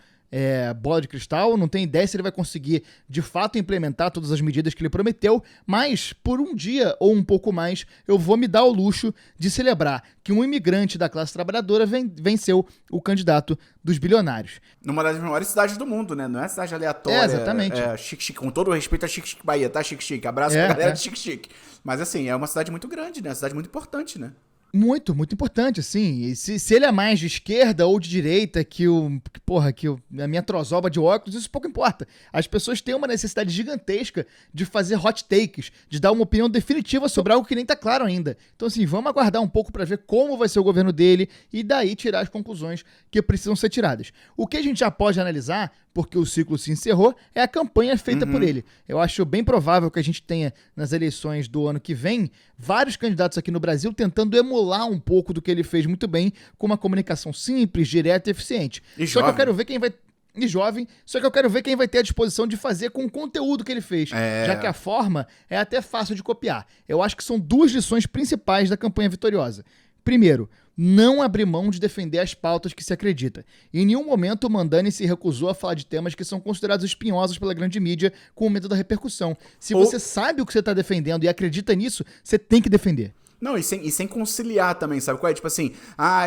bola de cristal, não tenho ideia se ele vai conseguir de fato implementar todas as medidas que ele prometeu, mas por um dia ou um pouco mais eu vou me dar o luxo de celebrar que um imigrante da classe trabalhadora venceu o candidato dos bilionários. Numa das maiores cidades do mundo, né? Não é cidade aleatória. Exatamente. Chique, com todo o respeito a Chique Bahia, tá? Chique. Abraço pra galera de Chique. Mas assim, é uma cidade muito grande, né? Uma cidade muito importante, né? Muito, muito importante, assim. E se ele é mais de esquerda ou de direita que a minha trozoba de óculos, isso pouco importa. As pessoas têm uma necessidade gigantesca de fazer hot takes, de dar uma opinião definitiva sobre algo que nem tá claro ainda. Então, assim, vamos aguardar um pouco para ver como vai ser o governo dele e daí tirar as conclusões que precisam ser tiradas. O que a gente já pode analisar, porque o ciclo se encerrou, é a campanha feita por ele. Eu acho bem provável que a gente tenha, nas eleições do ano que vem, vários candidatos aqui no Brasil tentando emular um pouco do que ele fez muito bem, com uma comunicação simples, direta e eficiente. Só que eu quero ver quem vai... E jovem, só que eu quero ver quem vai ter a disposição de fazer com o conteúdo que ele fez, já que a forma é até fácil de copiar. Eu acho que são duas lições principais da campanha vitoriosa. Primeiro, não abrir mão de defender as pautas que se acredita. Em nenhum momento o Mandani se recusou a falar de temas que são considerados espinhosos pela grande mídia com medo da repercussão. Se você sabe o que você está defendendo e acredita nisso, você tem que defender. Não, e sem conciliar também, sabe qual é? Tipo assim,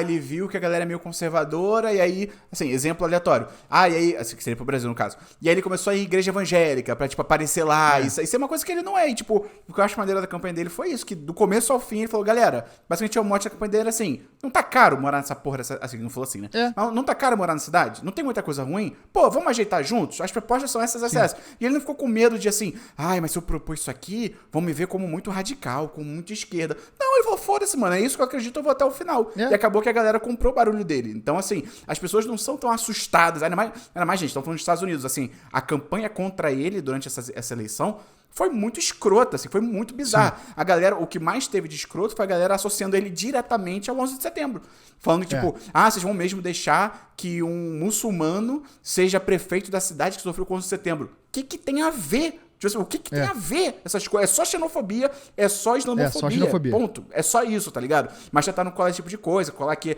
ele viu que a galera é meio conservadora, e aí, assim, exemplo aleatório. E aí, assim, que seria pro Brasil, no caso. E aí ele começou a ir igreja evangélica pra, tipo, aparecer lá. Isso é uma coisa que ele não é. E, tipo, o que eu acho maneiro da campanha dele foi isso, que do começo ao fim ele falou, galera, basicamente o mote da campanha dele era assim, não tá caro morar nessa porra dessa... Assim, não falou assim, né? Mas não tá caro morar na cidade? Não tem muita coisa ruim? Pô, vamos ajeitar juntos? As propostas são essas. E ele não ficou com medo de, assim, mas se eu propor isso aqui, vão me ver como muito radical, como muito esquerda. Não, ele falou, foda-se, mano, é isso que eu acredito, eu vou até o final. E acabou que a galera comprou o barulho dele. Então, assim, as pessoas não são tão assustadas. Ainda mais gente, estão falando dos Estados Unidos, assim, a campanha contra ele durante essa eleição foi muito escrota, assim, foi muito bizarro. Sim. A galera, o que mais teve de escroto foi a galera associando ele diretamente ao 11 de setembro. Falando, tipo, vocês vão mesmo deixar que um muçulmano seja prefeito da cidade que sofreu com o 11 de setembro. O que tem a ver? Tipo assim, o que tem a ver essas coisas? É só xenofobia, é só islamofobia. É só xenofobia. Ponto. É só isso, tá ligado? Mas já tá no colar esse tipo de coisa. Falar que,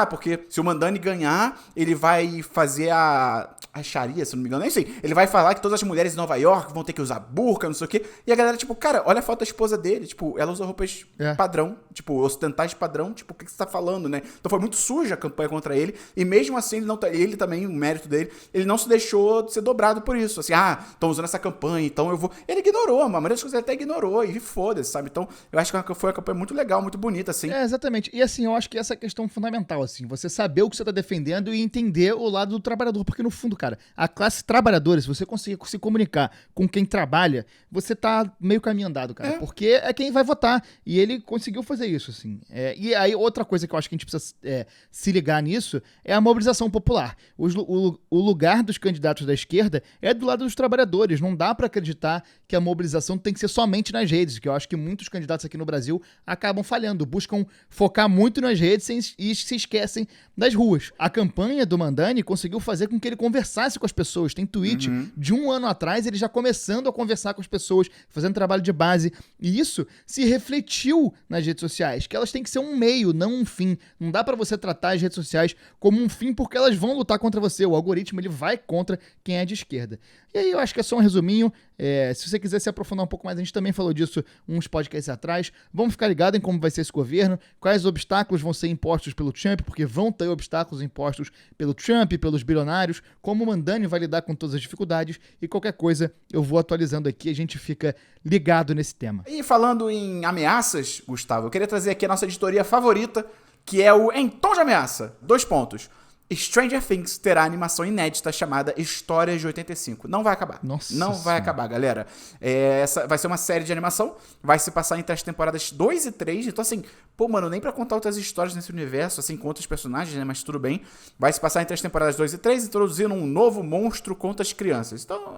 porque se o Mandani ganhar, ele vai fazer a Sharia, se não me engano. Nem sei. Ele vai falar que todas as mulheres em Nova York vão ter que usar burca, não sei o quê. E a galera, tipo, cara, olha a foto da esposa dele. Tipo, ela usa roupas padrão. Tipo, ocidentais padrão. Tipo, o que você tá falando, né? Então foi muito suja a campanha contra ele. E mesmo assim, ele também, o mérito dele, ele não se deixou de ser dobrado por isso. Assim, estão usando essa campanha, então eu vou... Ele ignorou, a maioria das coisas ele até ignorou. E foda-se, sabe? Então, eu acho que foi uma campanha muito legal, muito bonita, assim. Exatamente. E assim, eu acho que essa é a questão fundamental, assim. Você saber o que você tá defendendo e entender o lado do trabalhador. Porque no fundo, cara, a classe trabalhadora, se você conseguir se comunicar com quem trabalha, você tá meio caminho andado, cara. Porque é quem vai votar. E ele conseguiu fazer isso, assim. E aí, outra coisa que eu acho que a gente precisa se ligar nisso é a mobilização popular. O lugar dos candidatos da esquerda é do lado dos trabalhadores. Não dá pra acreditar que a mobilização tem que ser somente nas redes, que eu acho que muitos candidatos aqui no Brasil acabam falhando, buscam focar muito nas redes e se esquecem das ruas. A campanha do Mandani conseguiu fazer com que ele conversasse com as pessoas. Tem tweet de 1 ano atrás, ele já começando a conversar com as pessoas, fazendo trabalho de base. E isso se refletiu nas redes sociais, que elas têm que ser um meio, não um fim. Não dá pra você tratar as redes sociais como um fim, porque elas vão lutar contra você. O algoritmo, ele vai contra quem é de esquerda. E aí eu acho que é só um resuminho. Se você quiser se aprofundar um pouco mais, a gente também falou disso uns podcasts atrás. Vamos ficar ligado em como vai ser esse governo, quais obstáculos vão ser impostos pelo Trump, porque vão ter obstáculos impostos pelo Trump, pelos bilionários, como o Mandani vai lidar com todas as dificuldades, e qualquer coisa eu vou atualizando aqui, a gente fica ligado nesse tema. E falando em ameaças, Gustavo, eu queria trazer aqui a nossa editoria favorita, que é o Em Tom de Ameaça. 2 pontos. Stranger Things terá animação inédita chamada Histórias de 85. Não vai acabar. Não vai acabar, galera. Essa vai ser uma série de animação. Vai se passar entre as temporadas 2 e 3. Então, assim, mano, nem pra contar outras histórias nesse universo, assim, com outros personagens, né? Mas tudo bem. Vai se passar entre as temporadas 2 e 3, introduzindo um novo monstro contra as crianças. Então,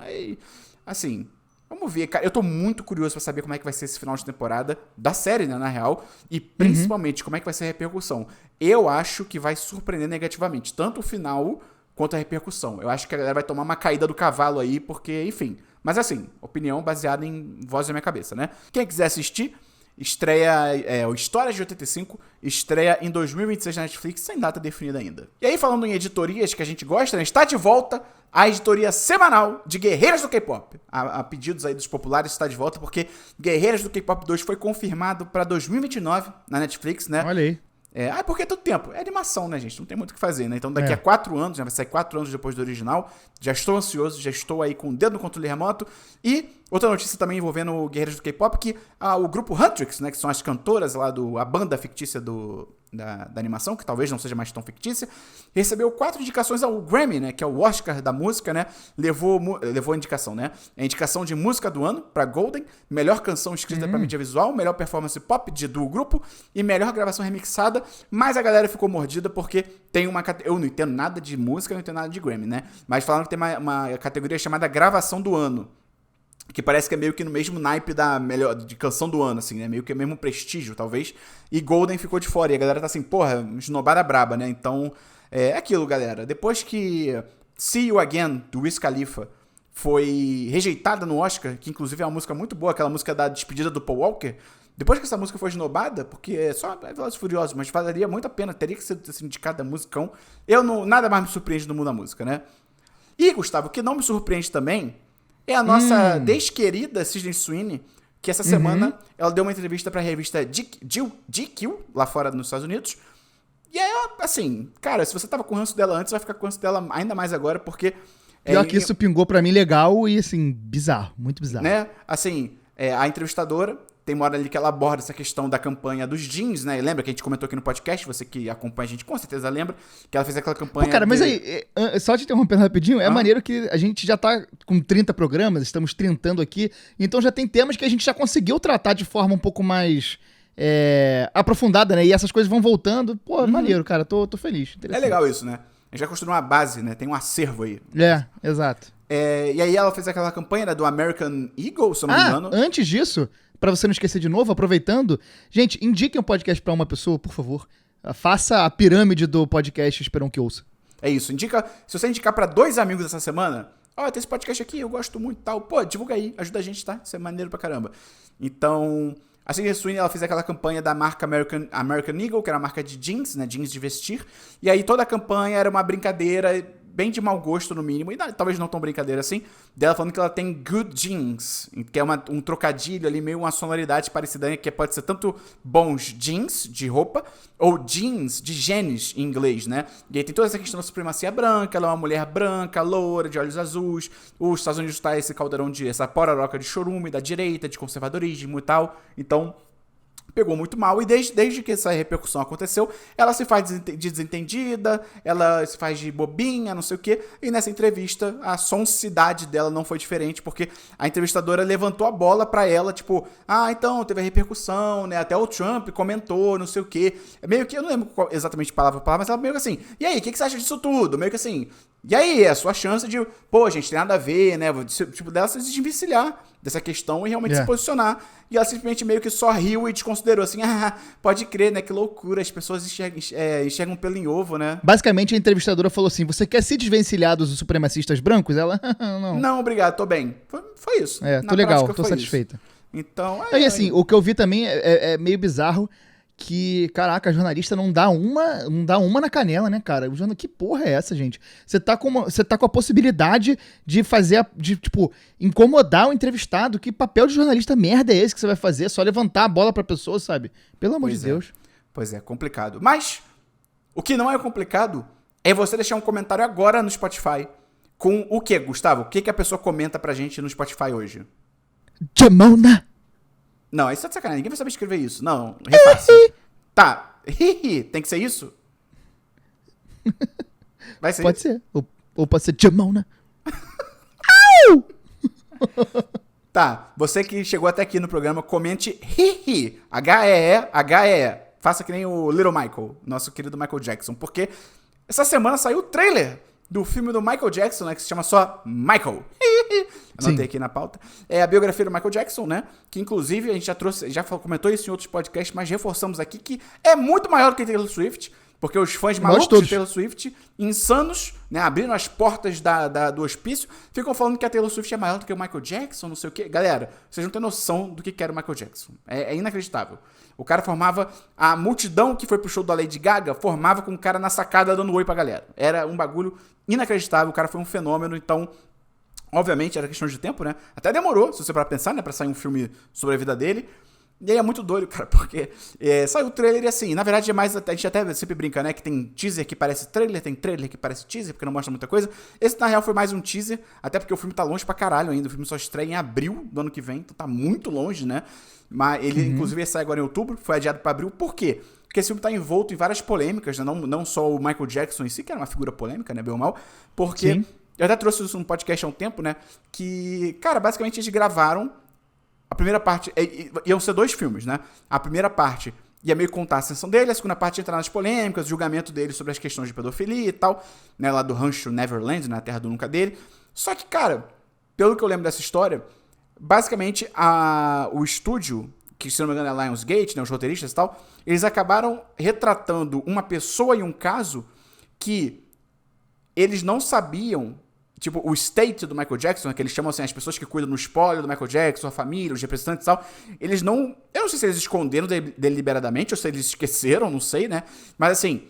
assim... Vamos ver, cara. Eu tô muito curioso pra saber como é que vai ser esse final de temporada da série, né, na real. E principalmente, como é que vai ser a repercussão. Eu acho que vai surpreender negativamente, tanto o final quanto a repercussão. Eu acho que a galera vai tomar uma caída do cavalo aí, porque, enfim. Mas assim, opinião baseada em voz da minha cabeça, né? Quem quiser assistir, estreia, o Histórias de 85, estreia em 2026 na Netflix, sem data definida ainda. E aí, falando em editorias que a gente gosta, né, está de volta a editoria semanal de Guerreiras do K-Pop. A pedidos aí dos populares está de volta, porque Guerreiras do K-Pop 2 foi confirmado para 2029 na Netflix, né? Olha aí. Porque é todo tempo. É animação, né, gente? Não tem muito o que fazer, né? Então daqui a 4 anos, já vai sair 4 anos depois do original. Já estou ansioso, já estou aí com o dedo no controle remoto. E outra notícia também envolvendo Guerreiras do K-Pop, que o grupo Huntrix, né, que são as cantoras lá a banda fictícia da animação, que talvez não seja mais tão fictícia, recebeu 4 indicações ao Grammy, né, que é o Oscar da música, né, levou a indicação, né, a indicação de música do ano pra Golden, melhor canção escrita pra mídia visual, melhor performance pop do grupo e melhor gravação remixada, mas a galera ficou mordida porque tem eu não entendo nada de música, não entendo nada de Grammy, né, mas falaram que tem uma categoria chamada gravação do ano, que parece que é meio que no mesmo naipe de canção do ano, assim, né? Meio que é o mesmo prestígio, talvez. E Golden ficou de fora. E a galera tá assim, porra, esnobada braba, né? Então, é aquilo, galera. Depois que See You Again, do Wiz Khalifa, foi rejeitada no Oscar, que inclusive é uma música muito boa, aquela música da despedida do Paul Walker, depois que essa música foi esnobada, porque é só Velozes e Furiosos, mas valeria muito a pena, teria que ser indicada musicão. Nada mais me surpreende no mundo da música, né? E, Gustavo, o que não me surpreende também é a nossa desquerida Sydney Sweeney, que essa semana ela deu uma entrevista pra revista GQ, lá fora nos Estados Unidos. E aí, assim, cara, se você tava com o ranço dela antes, vai ficar com o ranço dela ainda mais agora, porque... Pior que isso pingou pra mim legal e, assim, bizarro, muito bizarro. Né? Assim, a entrevistadora... Tem uma hora ali que ela aborda essa questão da campanha dos jeans, né? Lembra que a gente comentou aqui no podcast? Você que acompanha a gente com certeza lembra que ela fez aquela campanha... Pô, cara, mas aí, só te interrompendo rapidinho, é maneiro que a gente já tá com 30 programas, estamos 30 aqui, então já tem temas que a gente já conseguiu tratar de forma um pouco mais aprofundada, né? E essas coisas vão voltando. Pô, maneiro, cara, tô feliz. É legal isso, né? A gente já construiu uma base, né? Tem um acervo aí. Exato. E aí ela fez aquela campanha, né, do American Eagle, se eu não me engano. Antes disso... Pra você não esquecer de novo, aproveitando, gente, indiquem um podcast pra uma pessoa, por favor. Faça a pirâmide do podcast Esperam que Ouça. É isso. Se você indicar pra 2 amigos essa semana, ó, tem esse podcast aqui, eu gosto muito e tal. Pô, divulga aí, ajuda a gente, tá? Isso é maneiro pra caramba. Então, a Sydney Sweeney, ela fez aquela campanha da marca American Eagle, que era a marca de jeans, né? Jeans de vestir. E aí toda a campanha era uma brincadeira bem de mau gosto, no mínimo, e talvez não tão brincadeira assim, dela falando que ela tem good jeans, que é um trocadilho ali, meio uma sonoridade parecida, que pode ser tanto bons jeans de roupa, ou jeans de genes em inglês, né? E aí tem toda essa questão da supremacia branca, ela é uma mulher branca, loura, de olhos azuis, os Estados Unidos tá esse caldeirão essa pororoca de chorume, da direita, de conservadorismo e tal, então pegou muito mal, e desde que essa repercussão aconteceu, ela se faz de desentendida, ela se faz de bobinha, não sei o quê, e nessa entrevista a sonsidade dela não foi diferente, porque a entrevistadora levantou a bola pra ela, tipo, então, teve a repercussão, né, até o Trump comentou, não sei o quê, meio que, eu não lembro exatamente palavra por palavra, mas ela meio que assim, e aí, o que você acha disso tudo? Meio que assim, e aí, é a sua chance de, pô, gente, tem nada a ver, né, tipo, dela se desvencilhar dessa questão e realmente se posicionar. E ela simplesmente meio que só riu e desconsiderou, assim, pode crer, né, que loucura, as pessoas enxergam pelo em ovo, né? Basicamente, a entrevistadora falou assim, você quer se desvencilhar dos supremacistas brancos? Ela, não. Não, obrigado, tô bem. Foi isso. Tô legal, tô satisfeita. Isso. Então, aí, assim, o que eu vi também é meio bizarro, que, caraca, a jornalista não dá uma na canela, né, cara? Que porra é essa, gente? Você tá com a possibilidade de tipo, incomodar o entrevistado. Que papel de jornalista merda é esse que você vai fazer? Só levantar a bola pra pessoa, sabe? Pelo amor de Deus. Pois é, complicado. Mas, o que não é complicado é você deixar um comentário agora no Spotify com o quê, Gustavo? O que a pessoa comenta pra gente no Spotify hoje? Jamona! Não, isso é de sacanagem. Ninguém vai saber escrever isso. Não, refaça. Tá. Tem que ser isso? Vai ser. Pode ser. Ou pode ser Jamona. Tá. Você que chegou até aqui no programa, comente Hihi. H-E-E. Faça que nem o Little Michael, nosso querido Michael Jackson. Porque essa semana saiu o trailer do filme do Michael Jackson, né? Que se chama só Michael. Anotei aqui na pauta. É a biografia do Michael Jackson, né? Que inclusive a gente já comentou isso em outros podcasts, mas reforçamos aqui que é muito maior do que Taylor Swift. Porque os fãs malucos de Taylor Swift, insanos, né, abrindo as portas do hospício, ficam falando que a Taylor Swift é maior do que o Michael Jackson, não sei o quê. Galera, vocês não têm noção do que era o Michael Jackson. É inacreditável. O cara formava... A multidão que foi pro show da Lady Gaga formava com o cara na sacada dando oi pra galera. Era um bagulho inacreditável. O cara foi um fenômeno, então... Obviamente, era questão de tempo, né? Até demorou, se você parar pra pensar, né? Pra sair um filme sobre a vida dele. E aí é muito doido, cara, porque saiu o trailer e assim, na verdade é mais, a gente até sempre brinca, né, que tem teaser que parece trailer, tem trailer que parece teaser, porque não mostra muita coisa. Esse, na real, foi mais um teaser, até porque o filme tá longe pra caralho ainda, o filme só estreia em abril do ano que vem, então tá muito longe, né? Mas ele, inclusive, sai agora em outubro, foi adiado pra abril, por quê? Porque esse filme tá envolto em várias polêmicas, né, não só o Michael Jackson em si, que era uma figura polêmica, né, bem ou mal, porque... Sim. Eu até trouxe isso num podcast há um tempo, né, que, cara, basicamente eles gravaram a primeira parte, iam ser 2 filmes, né? A primeira parte ia meio contar a ascensão dele, a segunda parte ia entrar nas polêmicas, o julgamento dele sobre as questões de pedofilia e tal, né? Lá do rancho Neverland, na terra do nunca dele. Só que, cara, pelo que eu lembro dessa história, basicamente o estúdio, que se não me engano é Lionsgate, né? Os roteiristas e tal, eles acabaram retratando uma pessoa e um caso que eles não sabiam. Tipo, o estate do Michael Jackson, que eles chamam assim, as pessoas que cuidam no espólio do Michael Jackson, a família, os representantes e tal, eles não... Eu não sei se eles esconderam deliberadamente ou se eles esqueceram, não sei, né? Mas assim,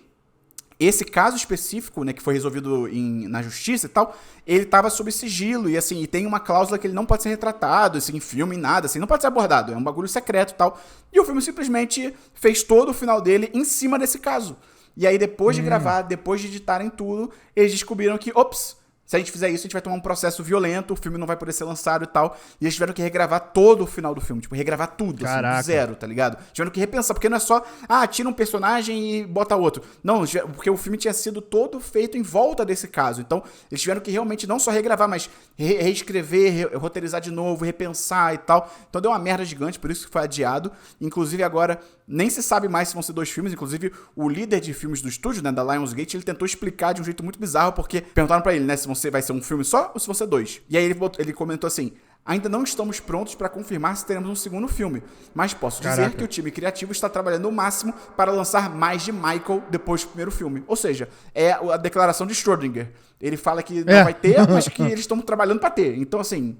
esse caso específico, né, que foi resolvido na justiça e tal, ele tava sob sigilo e assim, e tem uma cláusula que ele não pode ser retratado, assim, em filme, em nada, assim, não pode ser abordado, é um bagulho secreto e tal. E o filme simplesmente fez todo o final dele em cima desse caso. E aí, depois de gravar, depois de editarem tudo, eles descobriram que, ops... Se a gente fizer isso, a gente vai tomar um processo violento, o filme não vai poder ser lançado e tal. E eles tiveram que regravar todo o final do filme. Tipo, regravar tudo, assim, do zero, tá ligado? Tiveram que repensar, porque não é só, tira um personagem e bota outro. Não, porque o filme tinha sido todo feito em volta desse caso. Então, eles tiveram que realmente não só regravar, mas reescrever, roteirizar de novo, repensar e tal. Então, deu uma merda gigante, por isso que foi adiado. Inclusive, agora, nem se sabe mais se vão ser 2 filmes. Inclusive, o líder de filmes do estúdio, né, da Lionsgate, ele tentou explicar de um jeito muito bizarro, porque perguntaram pra ele, né, se vai ser um filme só ou se vão ser 2. E aí ele comentou assim, ainda não estamos prontos para confirmar se teremos um segundo filme, mas posso dizer que o time criativo está trabalhando o máximo para lançar mais de Michael depois do primeiro filme. Ou seja, é a declaração de Schrödinger. Ele fala que não vai ter, mas que eles estão trabalhando para ter. Então, assim,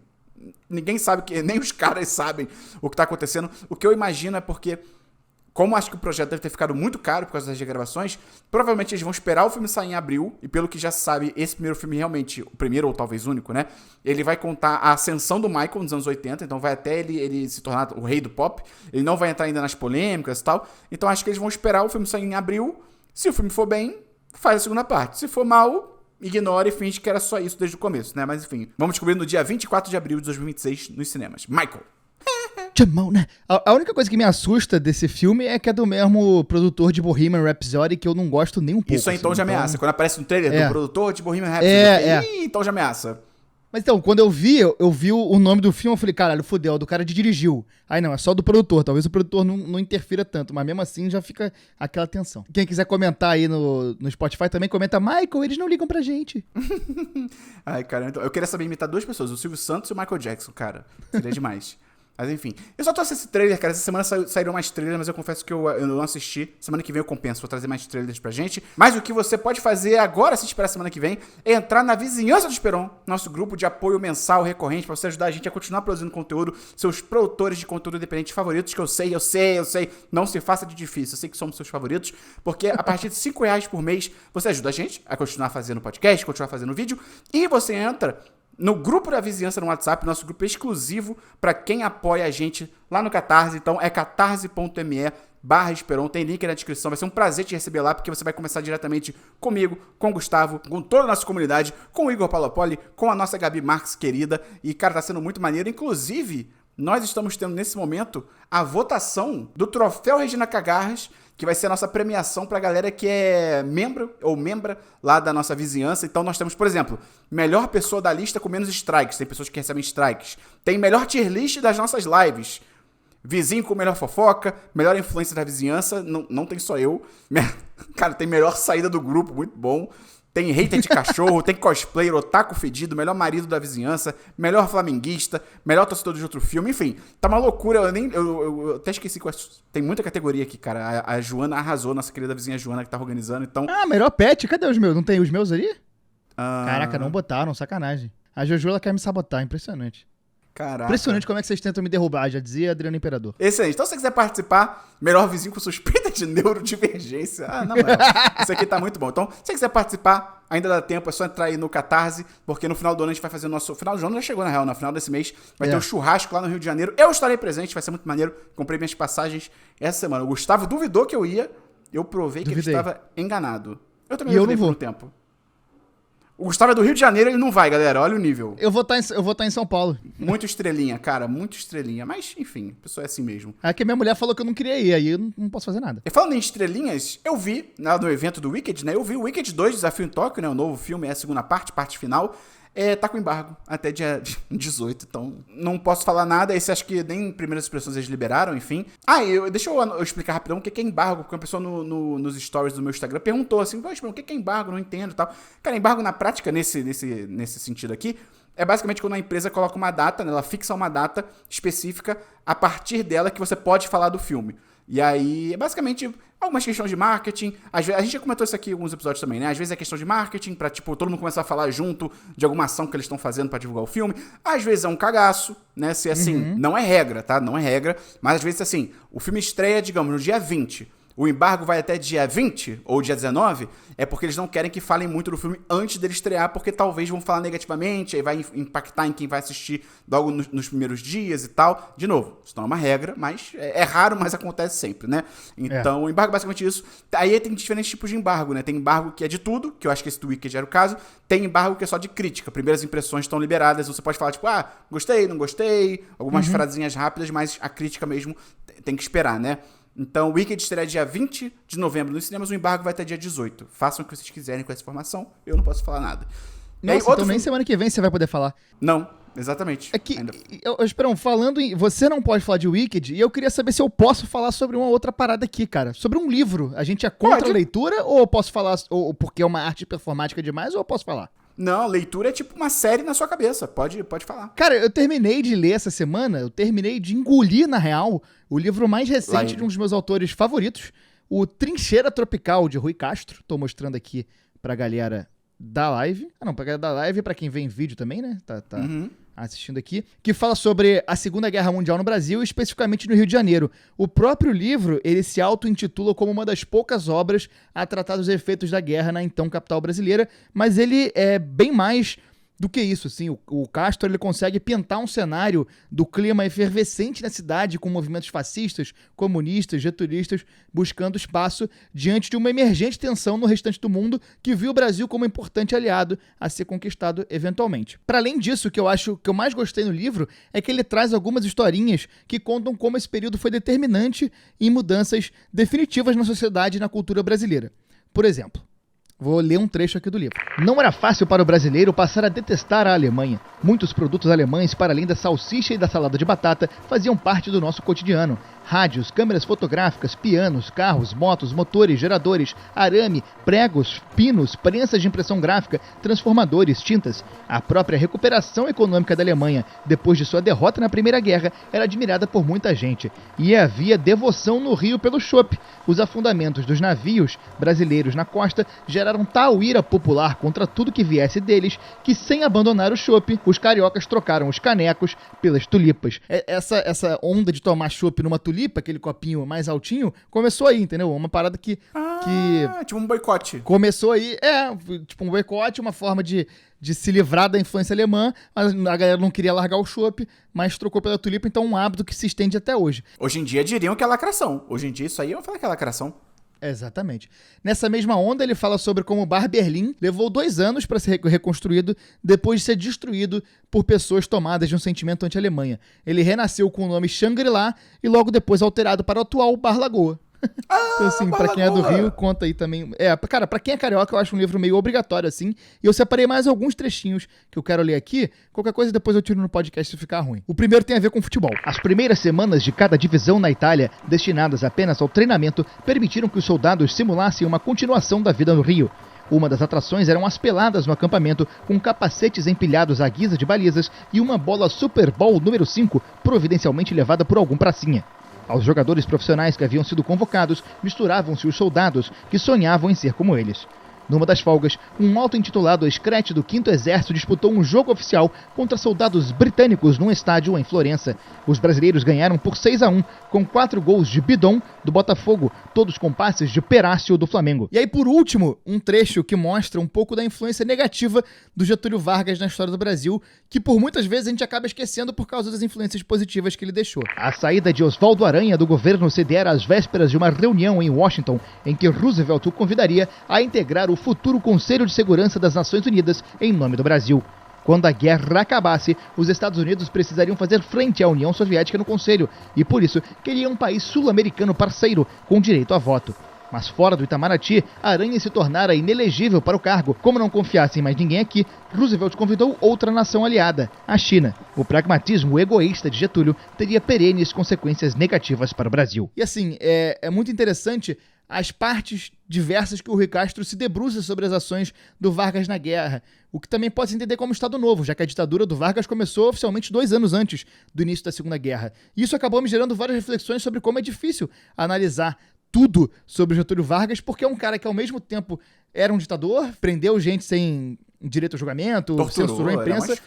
ninguém sabe, nem os caras sabem o que está acontecendo. O que eu imagino é porque, como acho que o projeto deve ter ficado muito caro por causa das regravações, provavelmente eles vão esperar o filme sair em abril, e pelo que já se sabe, esse primeiro filme realmente, o primeiro ou talvez único, né? Ele vai contar a ascensão do Michael nos anos 80, então vai até ele se tornar o rei do pop, ele não vai entrar ainda nas polêmicas e tal, então acho que eles vão esperar o filme sair em abril, se o filme for bem, faz a segunda parte, se for mal, ignora e finge que era só isso desde o começo, né? Mas enfim, vamos descobrir no dia 24 de abril de 2026 nos cinemas. Michael! A única coisa que me assusta desse filme é que é do mesmo produtor de Bohemian Rhapsody, que eu não gosto nem um pouco. Isso é em tom de ameaça. Quando aparece no trailer do produtor de Bohemian Rhapsody, em tom de ameaça. Mas então, quando eu vi o nome do filme, eu falei, caralho, fodeu, é do cara que dirigiu. Aí não, é só do produtor. Talvez o produtor não interfira tanto, mas mesmo assim já fica aquela tensão. Quem quiser comentar aí no Spotify também, comenta, Michael, eles não ligam pra gente. Ai, cara, então, eu queria saber imitar duas pessoas, o Silvio Santos e o Michael Jackson, cara. Seria demais. Mas enfim, eu só trouxe esse trailer, cara. Essa semana saíram mais trailers, mas eu confesso que eu não assisti. Semana que vem eu compenso, vou trazer mais trailers pra gente. Mas o que você pode fazer agora, se esperar a semana que vem, é entrar na Vizinhança do Esperon, nosso grupo de apoio mensal recorrente, pra você ajudar a gente a continuar produzindo conteúdo, seus produtores de conteúdo independente favoritos, que eu sei. Não se faça de difícil, eu sei que somos seus favoritos, porque a partir de R$5 por mês, você ajuda a gente a continuar fazendo podcast, continuar fazendo vídeo, e você entra no grupo da Vizinhança no WhatsApp, nosso grupo exclusivo para quem apoia a gente lá no Catarse. Então é catarse.me/Esperon, tem link na descrição. Vai ser um prazer te receber lá, porque você vai começar diretamente comigo, com o Gustavo, com toda a nossa comunidade, com o Igor Palopoli, com a nossa Gabi Marques querida. E, cara, tá sendo muito maneiro. Inclusive, nós estamos tendo nesse momento a votação do Troféu Regina Cagarras, que vai ser a nossa premiação pra galera que é membro ou membra lá da nossa vizinhança. Então nós temos, por exemplo, melhor pessoa da lista com menos strikes. Tem pessoas que recebem strikes. Tem melhor tier list das nossas lives. Vizinho com melhor fofoca, melhor influência da vizinhança. Não tem só eu. Cara, tem melhor saída do grupo, muito bom. Tem hater de cachorro, tem cosplayer, otaku fedido, melhor marido da vizinhança, melhor flamenguista, melhor torcedor de outro filme, enfim, tá uma loucura, eu até esqueci, tem muita categoria aqui, cara, a Joana arrasou, nossa querida vizinha Joana que tá organizando, então... Ah, melhor pet, cadê os meus? Não tem os meus ali? Caraca, não botaram, sacanagem. A Jojo, ela quer me sabotar, impressionante. Caraca. Impressionante como é que vocês tentam me derrubar, já dizia Adriano Imperador. Excelente. Então, se você quiser participar, melhor vizinho com suspeita de neurodivergência. Não, isso aqui tá muito bom. Então, se você quiser participar, ainda dá tempo, é só entrar aí no Catarse, porque no final do ano a gente vai fazer o nosso... Final do ano já chegou, na real, no final desse mês, vai ter um churrasco lá no Rio de Janeiro. Eu estarei presente, vai ser muito maneiro. Comprei minhas passagens essa semana. O Gustavo duvidou que eu ia, eu provei que ele estava enganado. Eu também duvidei por um tempo. O Gustavo é do Rio de Janeiro, ele não vai, galera. Olha o nível. Eu vou estar em São Paulo. Muito estrelinha, cara. Muito estrelinha. Mas, enfim, a pessoa é assim mesmo. É que minha mulher falou que eu não queria ir, aí eu não posso fazer nada. E falando em estrelinhas, eu vi, lá no evento do Wicked, né? Eu vi o Wicked 2, Desafio em Tóquio, né? O novo filme, é a segunda parte final. Tá com embargo até dia 18, então não posso falar nada. Esse acho que nem primeiras expressões eles liberaram, enfim. Deixa eu explicar rapidão o que é embargo, porque uma pessoa nos stories do meu Instagram perguntou assim, o que é embargo? Não entendo e tal. Cara, embargo na prática, nesse sentido aqui, é basicamente quando a empresa coloca uma data, né, ela fixa uma data específica a partir dela que você pode falar do filme. E aí, é basicamente algumas questões de marketing. Às vezes, a gente já comentou isso aqui em alguns episódios também, né? Às vezes é questão de marketing, pra, tipo, todo mundo começar a falar junto de alguma ação que eles estão fazendo pra divulgar o filme. Às vezes é um cagaço, né? Se assim, não é regra, tá? Não é regra. Mas às vezes, assim, o filme estreia, digamos, no dia 20. O embargo vai até dia 20 ou dia 19, é porque eles não querem que falem muito do filme antes dele estrear, porque talvez vão falar negativamente, aí vai impactar em quem vai assistir logo nos primeiros dias e tal. De novo, isso não é uma regra, mas é raro, mas acontece sempre, né? Então, o embargo é basicamente isso. Aí tem diferentes tipos de embargo, né? Tem embargo que é de tudo, que eu acho que esse do Wicked era o caso. Tem embargo que é só de crítica. Primeiras impressões estão liberadas, você pode falar, tipo, gostei, não gostei, algumas frasinhas rápidas, mas a crítica mesmo tem que esperar, né? Então, o Wicked estreia dia 20 de novembro nos cinemas, o embargo vai até dia 18. Façam o que vocês quiserem com essa informação, eu não posso falar nada. Nossa, então nem semana que vem você vai poder falar. Não, exatamente. É que, Esperão, falando em... Você não pode falar de Wicked, e eu queria saber se eu posso falar sobre uma outra parada aqui, cara. Sobre um livro. A gente é contra a leitura, ou eu posso falar, ou porque é uma arte performática demais, ou eu posso falar? Não, leitura é tipo uma série na sua cabeça. Pode falar. Cara, eu terminei de ler essa semana, eu terminei de engolir, na real, o livro mais recente de um dos meus autores favoritos, o Trincheira Tropical, de Rui Castro. Tô mostrando aqui pra galera da live. Pra galera da live e pra quem vê em vídeo também, né? Tá assistindo aqui. Que fala sobre a Segunda Guerra Mundial no Brasil, especificamente no Rio de Janeiro. O próprio livro, ele se auto-intitula como uma das poucas obras a tratar dos efeitos da guerra na então capital brasileira, mas ele é bem mais do que isso, assim. O Castro, ele consegue pintar um cenário do clima efervescente na cidade, com movimentos fascistas, comunistas, getulistas, buscando espaço diante de uma emergente tensão no restante do mundo que viu o Brasil como um importante aliado a ser conquistado eventualmente. Para além disso, o que eu acho que eu mais gostei no livro é que ele traz algumas historinhas que contam como esse período foi determinante em mudanças definitivas na sociedade e na cultura brasileira. Por exemplo, vou ler um trecho aqui do livro. Não era fácil para o brasileiro passar a detestar a Alemanha. Muitos produtos alemães, para além da salsicha e da salada de batata, faziam parte do nosso cotidiano. Rádios, câmeras fotográficas, pianos, carros, motos, motores, geradores, arame, pregos, pinos, prensas de impressão gráfica, transformadores, tintas. A própria recuperação econômica da Alemanha, depois de sua derrota na Primeira Guerra, era admirada por muita gente. E havia devoção no Rio pelo chopp. Os afundamentos dos navios brasileiros na costa geraram tal ira popular contra tudo que viesse deles, que sem abandonar o chopp, os cariocas trocaram os canecos pelas tulipas. Essa onda de tomar chopp numa tulipa, aquele copinho mais altinho, começou aí, entendeu? Uma parada que tipo um boicote. Começou aí, tipo um boicote, uma forma de se livrar da influência alemã, mas a galera não queria largar o chopp, mas trocou pela tulipa, então um hábito que se estende até hoje. Hoje em dia diriam que é lacração. Hoje em dia isso aí eu falo que é lacração. Exatamente. Nessa mesma onda, ele fala sobre como o Bar Berlim levou 2 anos para ser reconstruído depois de ser destruído por pessoas tomadas de um sentimento anti-Alemanha. Ele renasceu com o nome Shangri-La e logo depois alterado para o atual Bar Lagoa. Então, assim, pra quem é do Rio, conta aí também. Cara, pra quem é carioca, eu acho um livro meio obrigatório, assim. E eu separei mais alguns trechinhos que eu quero ler aqui. Qualquer coisa depois eu tiro no podcast se ficar ruim. O primeiro tem a ver com futebol. As primeiras semanas de cada divisão na Itália, destinadas apenas ao treinamento, permitiram que os soldados simulassem uma continuação da vida no Rio. Uma das atrações eram as peladas no acampamento, com capacetes empilhados à guisa de balizas e uma bola Super Bowl número 5, providencialmente levada por algum pracinha. Aos jogadores profissionais que haviam sido convocados, misturavam-se os soldados que sonhavam em ser como eles. Numa das folgas, um auto-intitulado Scratch do 5º Exército disputou um jogo oficial contra soldados britânicos num estádio em Florença. Os brasileiros ganharam por 6-1, com 4 gols de Bidon, do Botafogo, todos com passes de Perácio, do Flamengo. E aí, por último, um trecho que mostra um pouco da influência negativa do Getúlio Vargas na história do Brasil, que por muitas vezes a gente acaba esquecendo por causa das influências positivas que ele deixou. A saída de Oswaldo Aranha do governo se dera às vésperas de uma reunião em Washington, em que Roosevelt o convidaria a integrar o futuro Conselho de Segurança das Nações Unidas em nome do Brasil. Quando a guerra acabasse, os Estados Unidos precisariam fazer frente à União Soviética no Conselho e, por isso, queria um país sul-americano parceiro com direito a voto. Mas fora do Itamaraty, Aranha se tornara inelegível para o cargo. Como não confiasse em mais ninguém aqui, Roosevelt convidou outra nação aliada, a China. O pragmatismo egoísta de Getúlio teria perenes consequências negativas para o Brasil. E assim, é muito interessante as partes diversas que o Rui Castro se debruça sobre as ações do Vargas na guerra, o que também pode se entender como Estado Novo, já que a ditadura do Vargas começou oficialmente 2 anos antes do início da Segunda Guerra. E isso acabou me gerando várias reflexões sobre como é difícil analisar tudo sobre o Getúlio Vargas, porque é um cara que ao mesmo tempo era um ditador, prendeu gente sem direito ao julgamento, censurou a imprensa,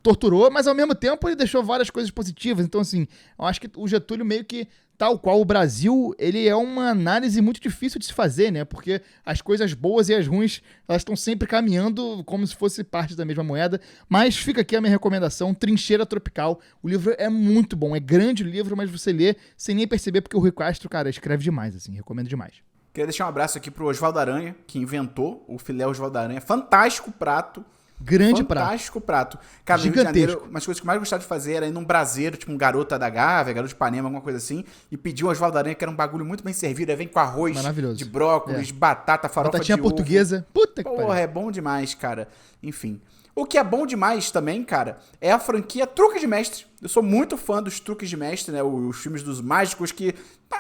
torturou, mas ao mesmo tempo ele deixou várias coisas positivas. Então, assim, eu acho que o Getúlio meio que, tal qual o Brasil, ele é uma análise muito difícil de se fazer, né? Porque as coisas boas e as ruins, elas estão sempre caminhando como se fosse parte da mesma moeda. Mas fica aqui a minha recomendação, Trincheira Tropical. O livro é muito bom, é grande o livro, mas você lê sem nem perceber, porque o Rui Castro, cara, escreve demais, assim, recomendo demais. Queria deixar um abraço aqui pro Oswaldo Aranha, que inventou o filé Oswaldo Aranha. Fantástico prato. Grande Fantástico prato. Cara, no Rio de Janeiro, umas coisas que eu mais gostava de fazer era ir num braseiro, tipo um Garota da Gávea, Garoto de Ipanema, alguma coisa assim, e pedir um Oswaldo Aranha, que era um bagulho muito bem servido. Aí vem com arroz de brócolis, batata, farofa batatinha de ovo. portuguesa. Puta que pariu. Porra, é bom demais, cara. Enfim. O que é bom demais também, cara, é a franquia Truque de Mestre. Eu sou muito fã dos Truques de Mestre, né? Os filmes dos mágicos que,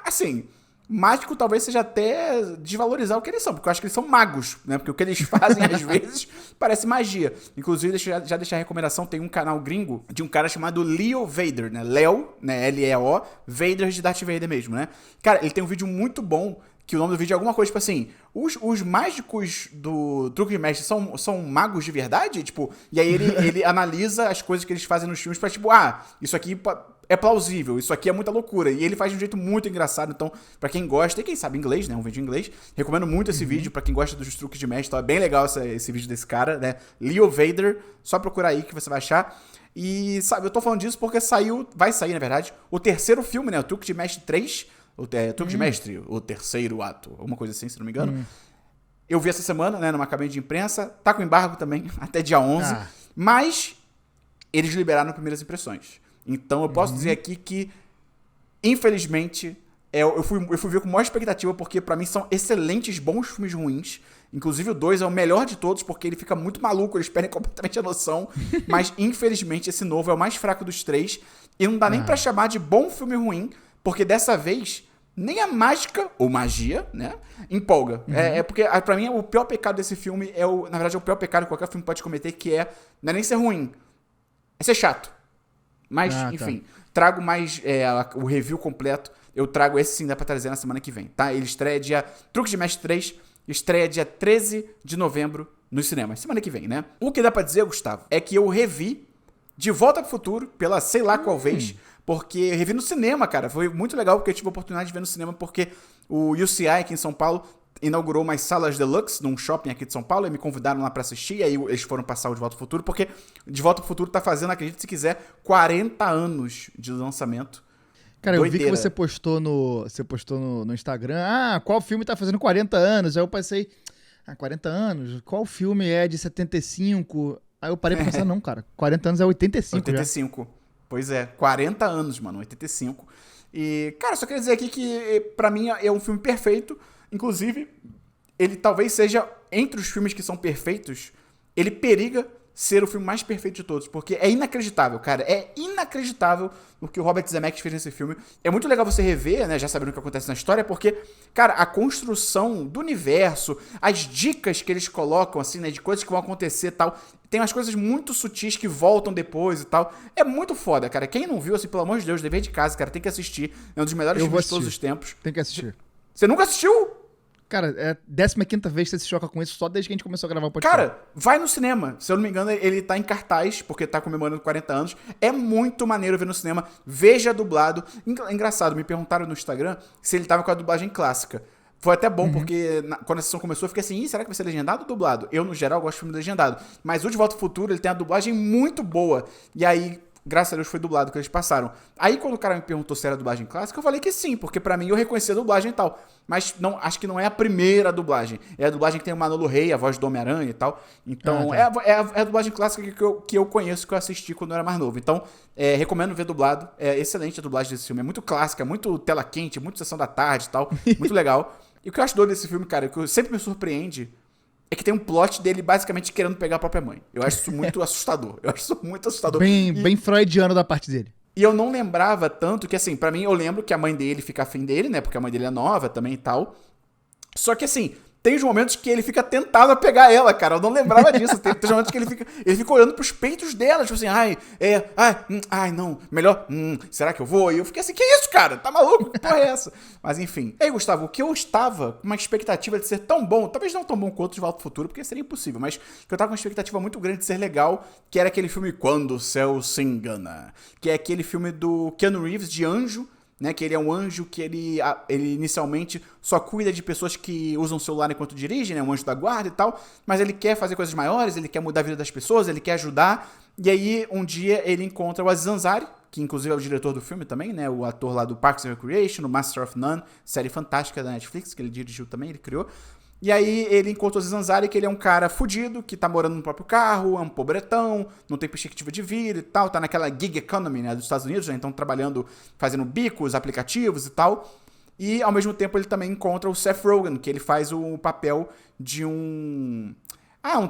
assim, mágico talvez seja até desvalorizar o que eles são, porque eu acho que eles são magos, né? Porque o que eles fazem, às vezes, parece magia. Inclusive, deixa eu já deixar a recomendação, tem um canal gringo de um cara chamado Leo Vader, né? Leo, né? L-E-O, Vader de Darth Vader mesmo, né? Cara, ele tem um vídeo muito bom, que o nome do vídeo é alguma coisa, tipo assim, os mágicos do Truque de Mestre são magos de verdade? Tipo, e aí ele analisa as coisas que eles fazem nos filmes pra, tipo, isso aqui é plausível, isso aqui é muita loucura. E ele faz de um jeito muito engraçado, então, pra quem gosta, e quem sabe inglês, né, um vídeo em inglês, recomendo muito esse vídeo pra quem gosta dos truques de mestre, então é bem legal esse vídeo desse cara, né, Leo Vader, só procurar aí que você vai achar. E, sabe, eu tô falando disso porque vai sair, na verdade, o terceiro filme, né, o Truque de Mestre 3, Truque de Mestre, o terceiro ato, alguma coisa assim, se não me engano. Eu vi essa semana, né, numa cabine de imprensa, tá com embargo também, até dia 11, mas eles liberaram primeiras impressões. Então eu posso dizer aqui que, infelizmente, eu fui ver com maior expectativa, porque pra mim são excelentes, bons filmes ruins. Inclusive o 2 é o melhor de todos, porque ele fica muito maluco, eles perdem completamente a noção. Mas, infelizmente, esse novo é o mais fraco dos três. E não dá nem pra chamar de bom filme ruim, porque dessa vez nem a mágica, ou magia, né, empolga. Porque, pra mim, o pior pecado desse filme na verdade, é o pior pecado que qualquer filme pode cometer, que não é nem ser ruim, é ser chato. Mas, enfim, trago mais o review completo. Eu trago esse sim, dá pra trazer na semana que vem, tá? Ele estreia Truque de Mestre 3, estreia dia 13 de novembro nos cinemas. Semana que vem, né? O que dá pra dizer, Gustavo, é que eu revi De Volta pro Futuro, pela sei lá qual vez, porque eu revi no cinema, cara. Foi muito legal, porque eu tive a oportunidade de ver no cinema, porque o UCI aqui em São Paulo inaugurou umas salas deluxe num shopping aqui de São Paulo, e me convidaram lá pra assistir, e aí eles foram passar o De Volta pro Futuro, porque De Volta pro Futuro tá fazendo, acredite se quiser, 40 anos de lançamento. Cara, eu vi que você postou no Instagram, qual filme tá fazendo 40 anos? Aí eu pensei, 40 anos? Qual filme é de 75? Aí eu parei pra pensar, não, cara, 40 anos é 85 85. Já. Pois é, 40 anos, mano, 85. E, cara, só queria dizer aqui que, pra mim, é um filme perfeito. Inclusive, ele talvez seja, entre os filmes que são perfeitos, ele periga ser o filme mais perfeito de todos, porque é inacreditável, cara, é inacreditável o que o Robert Zemeckis fez nesse filme. É muito legal você rever, né, já sabendo o que acontece na história, porque, cara, a construção do universo, as dicas que eles colocam, assim, né, de coisas que vão acontecer e tal, tem umas coisas muito sutis que voltam depois e tal, é muito foda, cara. Quem não viu, assim, pelo amor de Deus, dever de casa, cara, tem que assistir, é um dos melhores filmes de todos os tempos. Tem que assistir. Você nunca assistiu? Cara, é a 15ª vez que você se choca com isso, só desde que a gente começou a gravar o podcast. Cara, vai no cinema. Se eu não me engano, ele tá em cartaz, porque tá comemorando 40 anos. É muito maneiro ver no cinema. Veja dublado. Engraçado, me perguntaram no Instagram se ele tava com a dublagem clássica. Foi até bom, porque quando a sessão começou, eu fiquei assim, será que vai ser legendado ou dublado? Eu, no geral, gosto de filme legendado. Mas o De Volta ao Futuro, ele tem a dublagem muito boa. E aí, graças a Deus, foi dublado que eles passaram. Aí, quando o cara me perguntou se era dublagem clássica, eu falei que sim, porque pra mim eu reconhecia a dublagem e tal. Mas não, acho que não é a primeira dublagem. É a dublagem que tem o Manolo Rey, a voz do Homem-Aranha e tal. Então, é a dublagem clássica que eu conheço, que eu assisti quando eu era mais novo. Então, recomendo ver dublado. É excelente a dublagem desse filme. É muito clássica, muito tela quente, muito sessão da tarde e tal. Muito legal. E o que eu acho doido desse filme, cara, que sempre me surpreende, é que tem um plot dele basicamente querendo pegar a própria mãe. Eu acho isso muito assustador. Eu acho isso muito assustador. Bem freudiano da parte dele. E eu não lembrava tanto que, assim, pra mim, eu lembro que a mãe dele fica afim dele, né? Porque a mãe dele é nova também e tal. Só que, assim, tem os momentos que ele fica tentado a pegar ela, cara. Eu não lembrava disso. Tem os momentos que ele fica olhando pros peitos dela, tipo assim, não, melhor, será que eu vou? E eu fiquei assim, que isso, cara? Tá maluco? Que porra é essa? Mas, enfim. E aí, Gustavo, o que eu estava com uma expectativa de ser tão bom, talvez não tão bom quanto De Volta ao Futuro, porque seria impossível, mas que eu tava com uma expectativa muito grande de ser legal, que era aquele filme Quando o Céu se Engana, que é aquele filme do Keanu Reeves, de Anjo, né, que ele é um anjo que ele inicialmente só cuida de pessoas que usam o celular enquanto dirigem, né, um anjo da guarda e tal, mas ele quer fazer coisas maiores, ele quer mudar a vida das pessoas, ele quer ajudar, e aí um dia ele encontra o Aziz Ansari, que inclusive é o diretor do filme também, né, o ator lá do Parks and Recreation, o Master of None, série fantástica da Netflix, que ele dirigiu também, ele criou. E aí ele encontra o Aziz Ansari, que ele é um cara fudido, que tá morando no próprio carro, é um pobretão, não tem perspectiva de vida e tal, tá naquela gig economy, né, dos Estados Unidos, né, então trabalhando, fazendo bicos, aplicativos e tal. E ao mesmo tempo ele também encontra o Seth Rogen, que ele faz o papel de um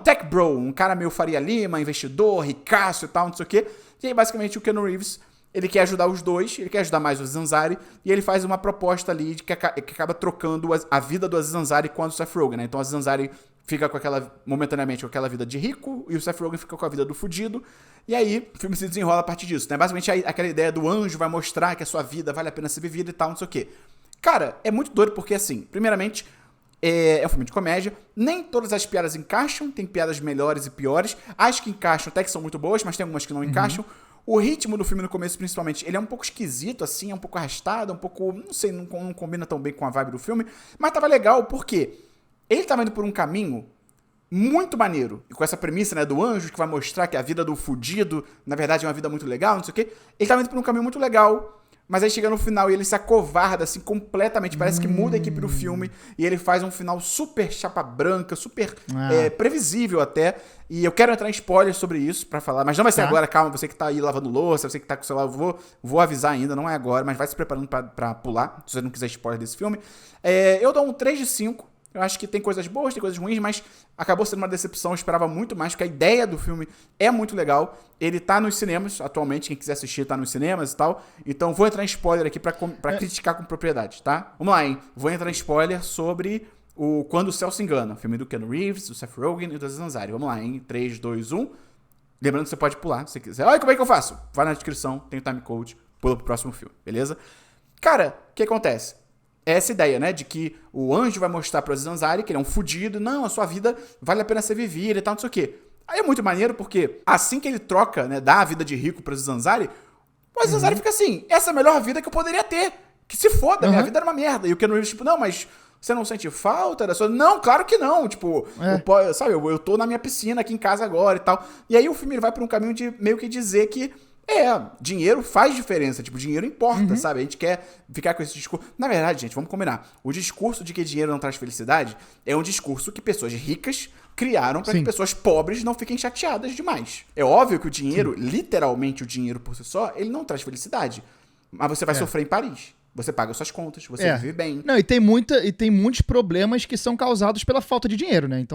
tech bro, um cara meio Faria Lima, investidor, ricaço e tal, não sei o quê. E aí basicamente o Keanu Reeves ele quer ajudar os dois, ele quer ajudar mais o Aziz Ansari, e ele faz uma proposta ali que acaba trocando a vida do Aziz Ansari com a do Seth Rogen, né? Então o Aziz Ansari fica momentaneamente com aquela vida de rico, e o Seth Rogen fica com a vida do fudido, e aí o filme se desenrola a partir disso, né? Basicamente aquela ideia do anjo vai mostrar que a sua vida vale a pena ser vivida e tal, não sei o quê. Cara, é muito doido porque, assim, primeiramente, é um filme de comédia, nem todas as piadas encaixam, tem piadas melhores e piores, as que encaixam até que são muito boas, mas tem algumas que não encaixam. O ritmo do filme no começo, principalmente, ele é um pouco esquisito, assim, é um pouco arrastado, um pouco, não sei, não combina tão bem com a vibe do filme, mas tava legal porque ele tava indo por um caminho muito maneiro, e com essa premissa, né, do anjo, que vai mostrar que a vida do fudido, na verdade, é uma vida muito legal, não sei o quê, ele tava indo por um caminho muito legal, mas aí chega no final e ele se acovarda, assim, completamente. Parece que muda a equipe do filme. E ele faz um final super chapa branca, super previsível até. E eu quero entrar em spoilers sobre isso pra falar. Mas não vai ser agora, calma. Você que tá aí lavando louça, você que tá com o celular, eu vou avisar ainda, não é agora. Mas vai se preparando pra pular, se você não quiser spoiler desse filme. Eu dou um 3 de 5. Eu acho que tem coisas boas, tem coisas ruins, mas acabou sendo uma decepção. Eu esperava muito mais, porque a ideia do filme é muito legal. Ele tá nos cinemas atualmente, quem quiser assistir tá nos cinemas e tal. Então vou entrar em spoiler aqui pra criticar com propriedade, tá? Vamos lá, hein? Vou entrar em spoiler sobre o Quando o Céu se Engana, o filme do Keanu Reeves, do Seth Rogen e do Aziz Ansari. Vamos lá, hein? 3, 2, 1. Lembrando que você pode pular, se você quiser. Olha como é que eu faço? Vai na descrição, tem o timecode, pula pro próximo filme, beleza? Cara, o que acontece? Essa ideia, né, de que o anjo vai mostrar pro Aziz Ansari que ele é um fudido, não, a sua vida vale a pena ser vivida e tal, não sei o quê. Aí é muito maneiro porque assim que ele troca, né, dá a vida de rico pro Aziz Ansari, o Aziz Ansari fica assim, essa é a melhor vida que eu poderia ter, que se foda, minha vida era uma merda. E o Keanu Reeves, tipo, não, mas você não sente falta da sua... Não, claro que não, tipo, sabe, eu tô na minha piscina aqui em casa agora e tal. E aí o filme ele vai por um caminho de meio que dizer que dinheiro faz diferença, tipo, dinheiro importa, sabe? A gente quer ficar com esse discurso. Na verdade, gente, vamos combinar. O discurso de que dinheiro não traz felicidade é um discurso que pessoas ricas criaram para que pessoas pobres não fiquem chateadas demais. É óbvio que o dinheiro, literalmente o dinheiro por si só, ele não traz felicidade. Mas você vai sofrer em Paris. Você paga suas contas, você vive bem. Não, e tem muitos problemas que são causados pela falta de dinheiro, né?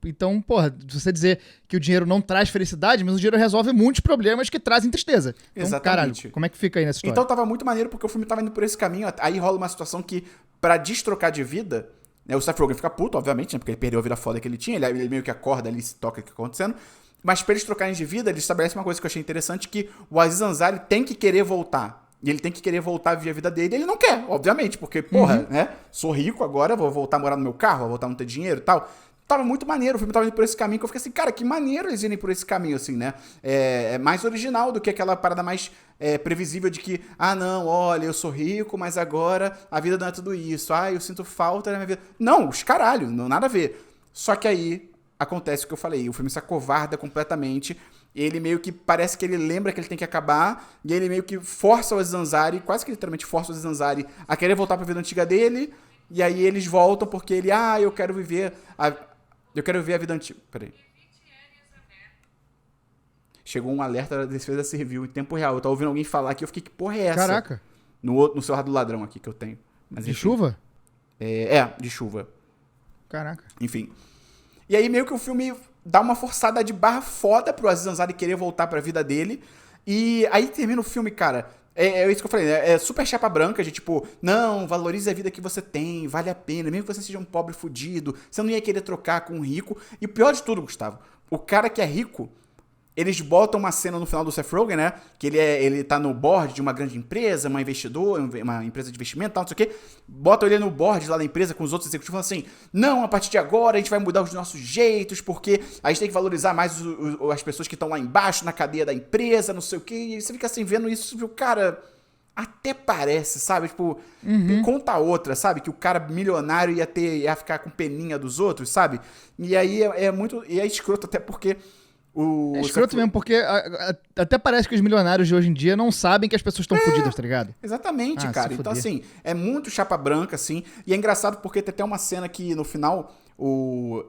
Então, porra, você dizer que o dinheiro não traz felicidade, mas o dinheiro resolve muitos problemas que trazem tristeza. Então, exatamente. Caralho, como é que fica aí nessa história? Então tava muito maneiro porque o filme tava indo por esse caminho. Aí rola uma situação que, pra destrocar de vida, né, o Seth Rogen fica puto, obviamente, né, porque ele perdeu a vida foda que ele tinha. Ele meio que acorda ali, se toca o que tá acontecendo. Mas pra eles trocarem de vida, ele estabelece uma coisa que eu achei interessante, que o Aziz Ansari tem que querer voltar. E ele tem que querer voltar a viver a vida dele. E ele não quer, obviamente, porque, porra, né? Sou rico agora, vou voltar a morar no meu carro, vou voltar a não ter dinheiro e tal. Tava muito maneiro, o filme tava indo por esse caminho, que eu fiquei assim, cara, que maneiro eles irem por esse caminho, assim, né? É mais original do que aquela parada mais previsível de que, não, olha, eu sou rico, mas agora a vida não é tudo isso. Eu sinto falta da minha vida. Não, os caralho, não nada a ver. Só que aí acontece o que eu falei, o filme se acovarda completamente. Ele meio que parece que ele lembra que ele tem que acabar, e ele meio que força o Aziz Ansari, quase que literalmente força o Aziz Ansari a querer voltar pra vida antiga dele, e aí eles voltam porque ele, eu quero viver a vida antiga. Peraí. Chegou um alerta da Defesa Civil em tempo real. Eu tava ouvindo alguém falar aqui, eu fiquei, que porra é essa? Caraca. No celular do ladrão aqui que eu tenho. Mas, de chuva? De chuva. Caraca. Enfim. E aí meio que o filme dá uma forçada de barra foda pro Aziz Ansari querer voltar pra vida dele. E aí termina o filme, cara. É isso que eu falei, né? É super chapa branca de tipo, não, valorize a vida que você tem, vale a pena, mesmo que você seja um pobre fudido, você não ia querer trocar com um rico. E o pior de tudo, Gustavo, o cara que é rico, eles botam uma cena no final do Seth Rogen, né? Que ele tá no board de uma grande empresa, uma empresa de investimento e tal, não sei o quê. Botam ele no board lá da empresa com os outros executivos falando assim, não, a partir de agora a gente vai mudar os nossos jeitos, porque a gente tem que valorizar mais as pessoas que estão lá embaixo, na cadeia da empresa, não sei o quê. E você fica assim, vendo isso, viu, cara... Até parece, sabe? Tipo, conta outra, sabe? Que o cara milionário ia ficar com peninha dos outros, sabe? E aí é escroto até porque... É escroto mesmo, porque até parece que os milionários de hoje em dia não sabem que as pessoas estão fodidas, tá ligado? Exatamente, cara. Então, assim, é muito chapa branca, assim. E é engraçado porque tem até uma cena que, no final,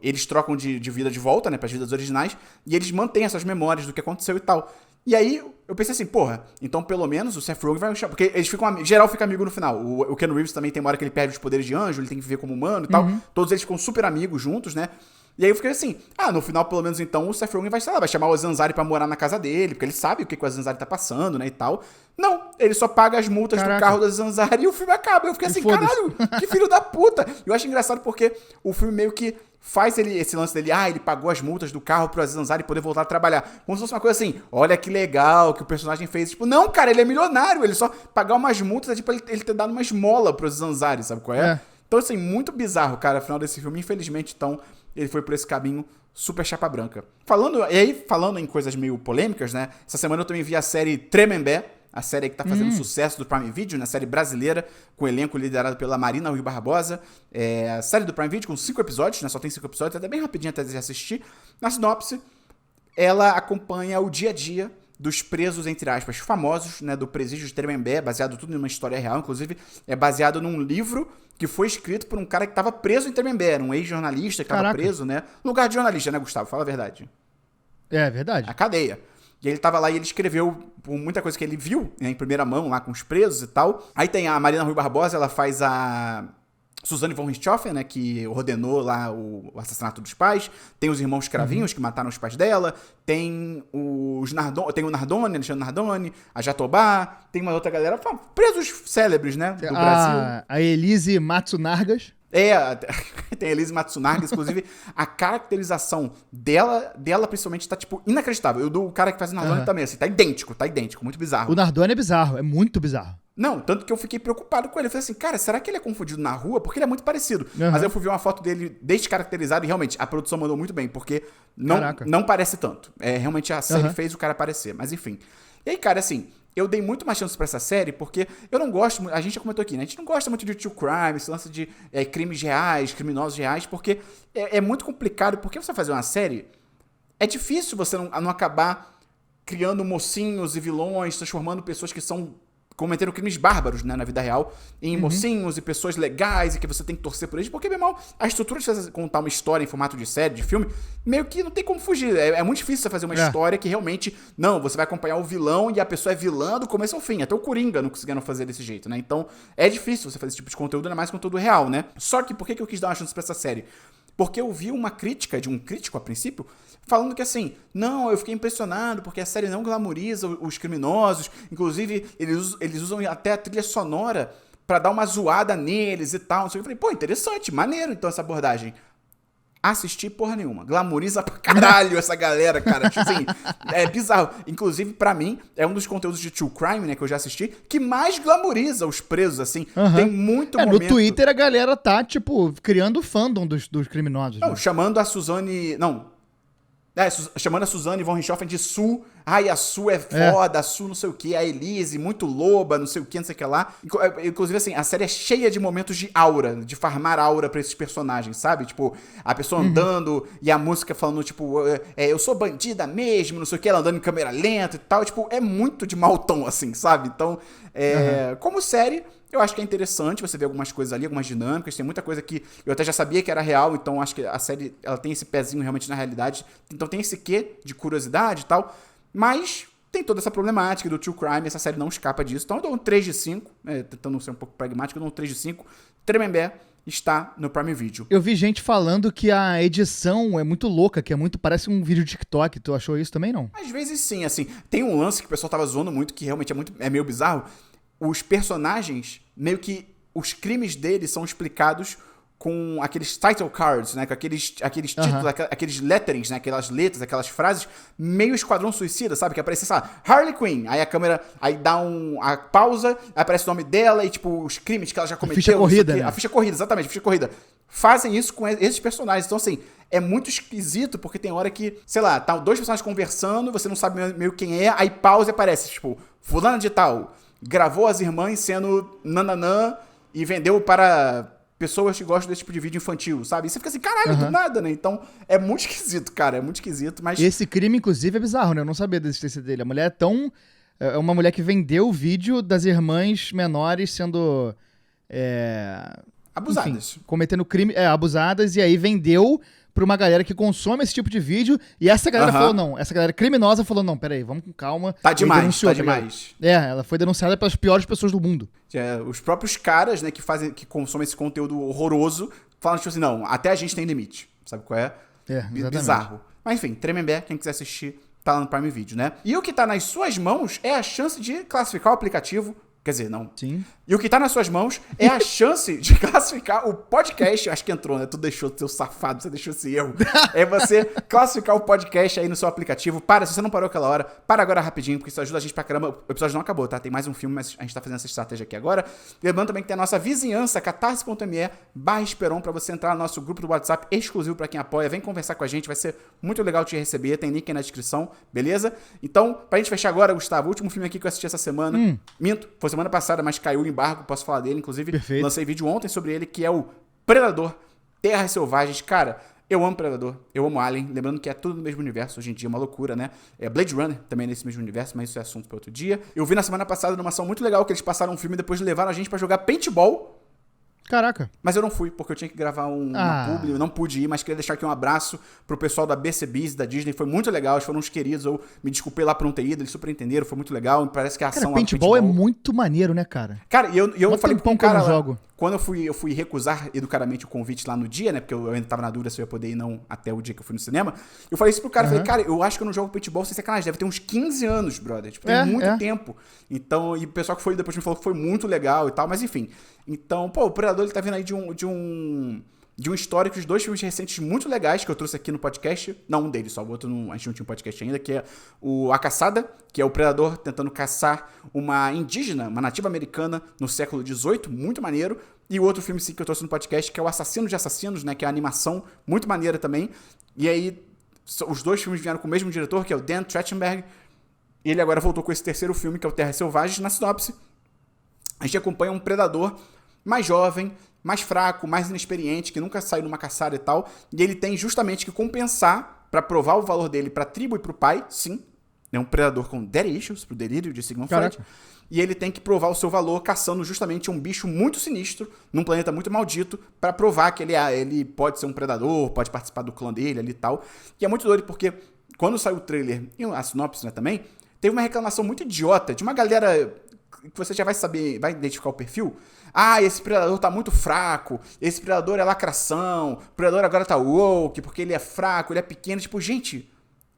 eles trocam de vida de volta, né, pras vidas originais, e eles mantêm essas memórias do que aconteceu e tal. E aí, eu pensei assim, porra, então pelo menos o Seth Rogen vai... Porque eles ficam... Geral fica amigo no final. O Keanu Reeves também tem uma hora que ele perde os poderes de anjo, ele tem que viver como humano e tal. Todos eles ficam super amigos juntos, né? E aí eu fiquei assim, no final, pelo menos, então, o Seth Rogen vai, sei lá, vai chamar o Aziz Ansari pra morar na casa dele, porque ele sabe o que o Aziz Ansari tá passando, né, e tal. Não, ele só paga as multas do carro do Aziz Ansari e o filme acaba. Eu fiquei assim, caralho, que filho da puta. Eu acho engraçado porque o filme meio que faz esse lance dele, ele pagou as multas do carro pro Aziz Ansari poder voltar a trabalhar. Como se fosse uma coisa assim, olha que legal que o personagem fez. Tipo, não, cara, ele é milionário, ele só pagar umas multas é tipo ele ter dado uma esmola pro Aziz Ansari, sabe qual é? Então, assim, muito bizarro, cara, afinal desse filme. Infelizmente, então, ele foi por esse caminho super chapa branca. Falando em coisas meio polêmicas, né? Essa semana eu também vi a série Tremembé, a série que tá fazendo sucesso do Prime Video, né? Série brasileira, com elenco liderado pela Marina Rui Barbosa. A série do Prime Video com 5 episódios, né? Só tem 5 episódios, até bem rapidinho até de assistir. Na sinopse, ela acompanha o dia a dia dos presos, entre aspas, famosos, né? Do presídio de Tremembé, baseado tudo em uma história real. Inclusive, é baseado num livro que foi escrito por um cara que tava preso em Tremembé. Era um ex-jornalista que tava preso, né? Lugar de jornalista, né, Gustavo? Fala a verdade. É verdade. A cadeia. E ele tava lá e ele escreveu muita coisa que ele viu, né, em primeira mão, lá com os presos e tal. Aí tem a Marina Rui Barbosa, ela faz a Suzane von Richthofen, né, que ordenou lá o assassinato dos pais. Tem os irmãos Cravinhos, que mataram os pais dela. Tem o Nardone, Alexandre Nardone, a Jatobá. Tem uma outra galera, presos célebres, né, do Brasil. A Elise Matsunargas. Tem a Elise Matsunaga, inclusive a caracterização dela principalmente tá, tipo, inacreditável. Eu do cara que faz o Nardone também, assim, tá idêntico, muito bizarro. O Nardone é bizarro, é muito bizarro. Não, tanto que eu fiquei preocupado com ele. Eu falei assim, cara, será que ele é confundido na rua? Porque ele é muito parecido. Mas aí eu fui ver uma foto dele descaracterizado e realmente a produção mandou muito bem, porque não parece tanto. Realmente a série fez o cara aparecer, mas enfim. E aí, cara, assim, eu dei muito mais chance pra essa série, porque eu não gosto, a gente já comentou aqui, né? A gente não gosta muito de true crime, esse lance de crimes reais, criminosos reais, porque é muito complicado, porque você fazer uma série, é difícil você não acabar criando mocinhos e vilões, transformando pessoas que são cometeram crimes bárbaros, né, na vida real, em mocinhos e pessoas legais e que você tem que torcer por eles, porque, meu irmão, a estrutura de você contar uma história em formato de série, de filme, meio que não tem como fugir. É muito difícil você fazer uma história que realmente, você vai acompanhar o vilão e a pessoa é vilã do começo ao fim. Até o Coringa não conseguiram fazer desse jeito, né? Então, é difícil você fazer esse tipo de conteúdo, ainda mais conteúdo real, né? Só que, por que eu quis dar uma chance pra essa série? Porque eu vi uma crítica de um crítico, a princípio, falando que assim, não, eu fiquei impressionado porque a série não glamoriza os criminosos, inclusive eles usam até a trilha sonora pra dar uma zoada neles e tal. Eu falei, interessante, maneiro então essa abordagem. Assisti porra nenhuma. Glamoriza pra caralho essa galera, cara. Tipo assim, é bizarro. Inclusive, pra mim, é um dos conteúdos de true crime, né, que eu já assisti, que mais glamoriza os presos, assim. Tem muito momento... No Twitter a galera tá, tipo, criando fandom dos criminosos. Não, chamando a Suzane... Não. Chamando a Suzane von Richthofen de Su. Ai, a Su é foda, a Su não sei o que, a Elise, muito loba, não sei o que, não sei o que lá. Inclusive, assim, a série é cheia de momentos de aura, de farmar aura pra esses personagens, sabe? Tipo, a pessoa andando e a música falando, tipo, eu sou bandida mesmo, não sei o que, ela andando em câmera lenta e tal. Tipo, é muito de mau tom, assim, sabe? Então, como série... Eu acho que é interessante você ver algumas coisas ali, algumas dinâmicas, tem muita coisa que eu até já sabia que era real, então acho que a série ela tem esse pezinho realmente na realidade, então tem esse quê de curiosidade e tal, mas tem toda essa problemática do true crime, essa série não escapa disso, então eu dou um 3 de 5, tentando ser um pouco pragmático, eu dou um 3 de 5, Tremembé está no Prime Video. Eu vi gente falando que a edição é muito louca, que parece um vídeo de TikTok, tu achou isso também, não? Às vezes sim, assim, tem um lance que o pessoal tava zoando muito, que realmente é meio bizarro. Os personagens, meio que os crimes deles são explicados com aqueles title cards, né? Com aqueles títulos, aqueles letterings, né? Aquelas letras, aquelas frases, meio Esquadrão Suicida, sabe? Que aparece, sei lá, Harley Quinn. Aí a câmera, aí dá a pausa, aí aparece o nome dela e, tipo, os crimes que ela já cometeu. A ficha corrida, né? A ficha corrida, exatamente, a ficha corrida. Fazem isso com esses personagens. Então, assim, é muito esquisito, porque tem hora que, sei lá, tá 2 personagens conversando, você não sabe meio quem é, aí pausa e aparece, tipo, fulana de tal... Gravou as irmãs sendo nananã e vendeu para pessoas que gostam desse tipo de vídeo infantil, sabe? E você fica assim, caralho, do nada, né? Então, é muito esquisito, cara. É muito esquisito, mas... Esse crime, inclusive, é bizarro, né? Eu não sabia da existência dele. A mulher é uma mulher que vendeu o vídeo das irmãs menores sendo... abusadas. Enfim, cometendo crime... abusadas, e aí vendeu... pra uma galera que consome esse tipo de vídeo, e essa galera falou não, essa galera criminosa falou não, peraí, vamos com calma. Tá demais, tá demais. Ela foi denunciada pelas piores pessoas do mundo. Os próprios caras, né, que consomem esse conteúdo horroroso, falam tipo assim, não, até a gente tem limite, sabe qual é? exatamente. Bizarro. Mas enfim, Tremembé, quem quiser assistir, tá lá no Prime Video, né? E o que tá nas suas mãos é a chance de classificar o aplicativo. Quer dizer, não. Sim. E o que tá nas suas mãos é a chance de classificar o podcast. Acho que entrou, né? Tu deixou, seu safado, você deixou esse erro. É você classificar o podcast aí no seu aplicativo. Se você não parou aquela hora, para agora rapidinho, porque isso ajuda a gente pra caramba. O episódio não acabou, tá? Tem mais um filme, mas a gente tá fazendo essa estratégia aqui agora. Lembrando também que tem a nossa vizinhança, catarse.me/Esperon, pra você entrar no nosso grupo do WhatsApp exclusivo pra quem apoia. Vem conversar com a gente, vai ser muito legal te receber. Tem link aí na descrição, beleza? Então, pra gente fechar agora, Gustavo, o último filme aqui que eu assisti essa semana. Minto, foi semana passada, mas caiu o embargo, posso falar dele, inclusive. Perfeito. Lancei vídeo ontem sobre ele, que é o Predador, Terras Selvagens. Cara, eu amo Predador, eu amo Alien, lembrando que é tudo no mesmo universo, hoje em dia é uma loucura, né? É Blade Runner também nesse mesmo universo, mas isso é assunto para outro dia. Eu vi na semana passada numa ação muito legal que eles passaram um filme e depois levaram a gente pra jogar paintball. Caraca. Mas eu não fui, porque eu tinha que gravar uma publi, eu não pude ir, mas queria deixar aqui um abraço pro pessoal da BCBs, da Disney, foi muito legal, eles foram uns queridos, eu me desculpei lá por não ter ido, eles super entenderam, foi muito legal, parece que a ação Cara, paintball é muito maneiro, né, cara? Cara, e eu falei com um cara lá, jogo. quando eu fui recusar educadamente o convite lá no dia, né, porque eu ainda tava na dúvida se eu ia poder ir não até o dia que eu fui no cinema, eu falei isso pro cara, falei, cara, eu acho que eu não jogo paintball sem sacanagem, deve ter uns 15 anos, brother, tipo, tem muito tempo. Então, e o pessoal que foi depois me falou que foi muito legal e tal, mas enfim. Então, pô, o Predador, ele tá vindo aí de um histórico de 2 filmes recentes muito legais que eu trouxe aqui no podcast. Não, um deles só, o outro a gente não tinha um podcast ainda, que é A Caçada, que é o Predador tentando caçar uma indígena, uma nativa americana no século XVIII, muito maneiro. E o outro filme sim, que eu trouxe no podcast, que é o Assassino de Assassinos, né, que é a animação muito maneira também. E aí, os 2 filmes vieram com o mesmo diretor, que é o Dan Trachtenberg. E ele agora voltou com esse terceiro filme, que é o Terras Selvagens. Na sinopse, a gente acompanha um predador mais jovem, mais fraco, mais inexperiente, que nunca saiu numa caçada e tal, e ele tem justamente que compensar pra provar o valor dele pra tribo e pro pai, sim, é um predador com daddy issues, pro delírio de Sigmund Freud, e ele tem que provar o seu valor caçando justamente um bicho muito sinistro, num planeta muito maldito, pra provar que ele pode ser um predador, pode participar do clã dele ali e tal, e é muito doido porque quando saiu o trailer e a sinopse, né, também, teve uma reclamação muito idiota de uma galera que você já vai saber, vai identificar o perfil. Esse predador tá muito fraco, esse predador é lacração, o predador agora tá woke, porque ele é fraco, ele é pequeno. Tipo, gente,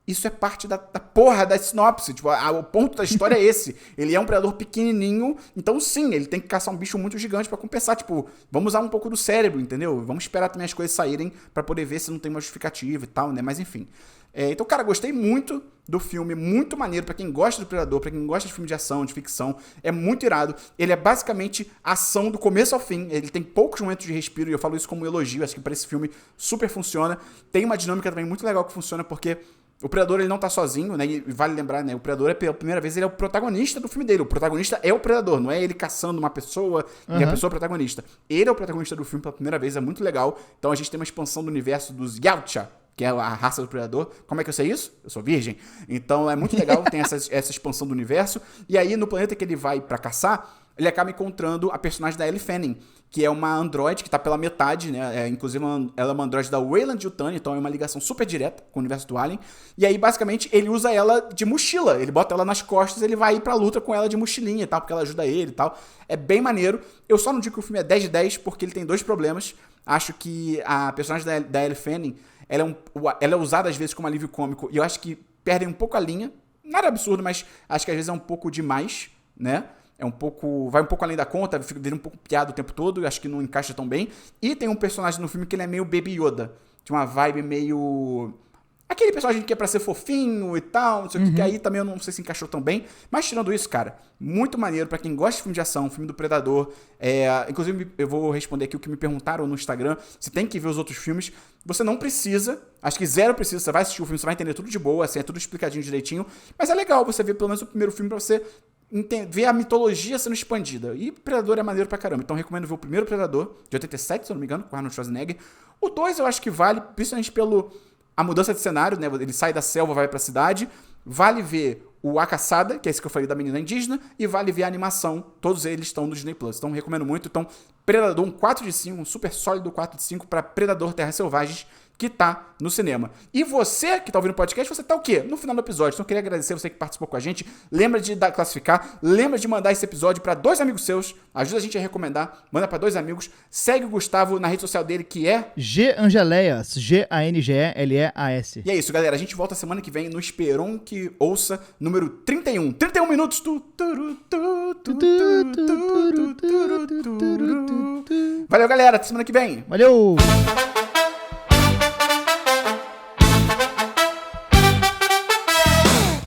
isso é parte da porra da sinopse. Tipo, o ponto da história é esse. Ele é um predador pequenininho, então sim, ele tem que caçar um bicho muito gigante pra compensar. Tipo, vamos usar um pouco do cérebro, entendeu? Vamos esperar também as coisas saírem pra poder ver se não tem uma justificativa e tal, né? Mas enfim. Então, cara, gostei muito do filme, muito maneiro pra quem gosta do Predador, pra quem gosta de filme de ação, de ficção, é muito irado. Ele é basicamente ação do começo ao fim, ele tem poucos momentos de respiro, e eu falo isso como um elogio, acho que pra esse filme super funciona. Tem uma dinâmica também muito legal que funciona, porque o Predador, ele não tá sozinho, né, e vale lembrar, né, o Predador, pela primeira vez, ele é o protagonista do filme dele, o protagonista é o Predador, não é ele caçando uma pessoa e a pessoa é o protagonista. Ele é o protagonista do filme pela primeira vez, é muito legal, então a gente tem uma expansão do universo dos Yautja, que é a raça do predador. Como é que eu sei isso? Eu sou virgem. Então é muito legal, tem essa expansão do universo. E aí, no planeta que ele vai pra caçar, ele acaba encontrando a personagem da Ellie Fanning, que é uma androide que tá pela metade, né? Inclusive, ela é uma androide da Weyland-Yutani, então é uma ligação super direta com o universo do Alien. E aí, basicamente, ele usa ela de mochila. Ele bota ela nas costas, ele vai ir pra luta com ela de mochilinha e tal, porque ela ajuda ele e tal. É bem maneiro. Eu só não digo que o filme é 10 de 10, porque ele tem 2 problemas. Acho que a personagem da Ellie Fanning, ela é usada às vezes como alívio cômico, e eu acho que perdem um pouco a linha. Nada absurdo, mas acho que às vezes é um pouco demais, né? Vai um pouco além da conta, vira um pouco piada o tempo todo, eu acho que não encaixa tão bem. E tem um personagem no filme que ele é meio Baby Yoda, de uma vibe meio... aquele personagem que é pra ser fofinho e tal, não sei o que aí também eu não sei se encaixou tão bem. Mas tirando isso, cara, muito maneiro pra quem gosta de filme de ação, filme do Predador. Inclusive, eu vou responder aqui o que me perguntaram no Instagram, se tem que ver os outros filmes. Você não precisa, acho que zero precisa, você vai assistir o filme, você vai entender tudo de boa, assim, é tudo explicadinho direitinho. Mas é legal você ver pelo menos o primeiro filme pra você ver a mitologia sendo expandida. E Predador é maneiro pra caramba. Então recomendo ver o primeiro Predador, de 87, se eu não me engano, com Arnold Schwarzenegger. O 2 eu acho que vale, principalmente a mudança de cenário, né? Ele sai da selva, vai pra cidade. Vale ver o A Caçada, que é esse que eu falei da menina indígena, e vale ver a animação. Todos eles estão no Disney Plus. Então recomendo muito. Então, Predador, um 4 de 5, um super sólido 4 de 5 pra Predador Terras Selvagens, que tá no cinema. E você que tá ouvindo o podcast, você tá o quê? No final do episódio. Então eu queria agradecer você que participou com a gente. Lembra de classificar, lembra de mandar esse episódio pra 2 amigos seus, ajuda a gente a recomendar, manda pra 2 amigos, segue o Gustavo na rede social dele, que é Gangeleias, G-A-N-G-E-L-E-A-S. E é isso, galera, a gente volta semana que vem no Esperon que ouça, número 31. 31 minutos. Valeu, galera, até semana que vem. Valeu!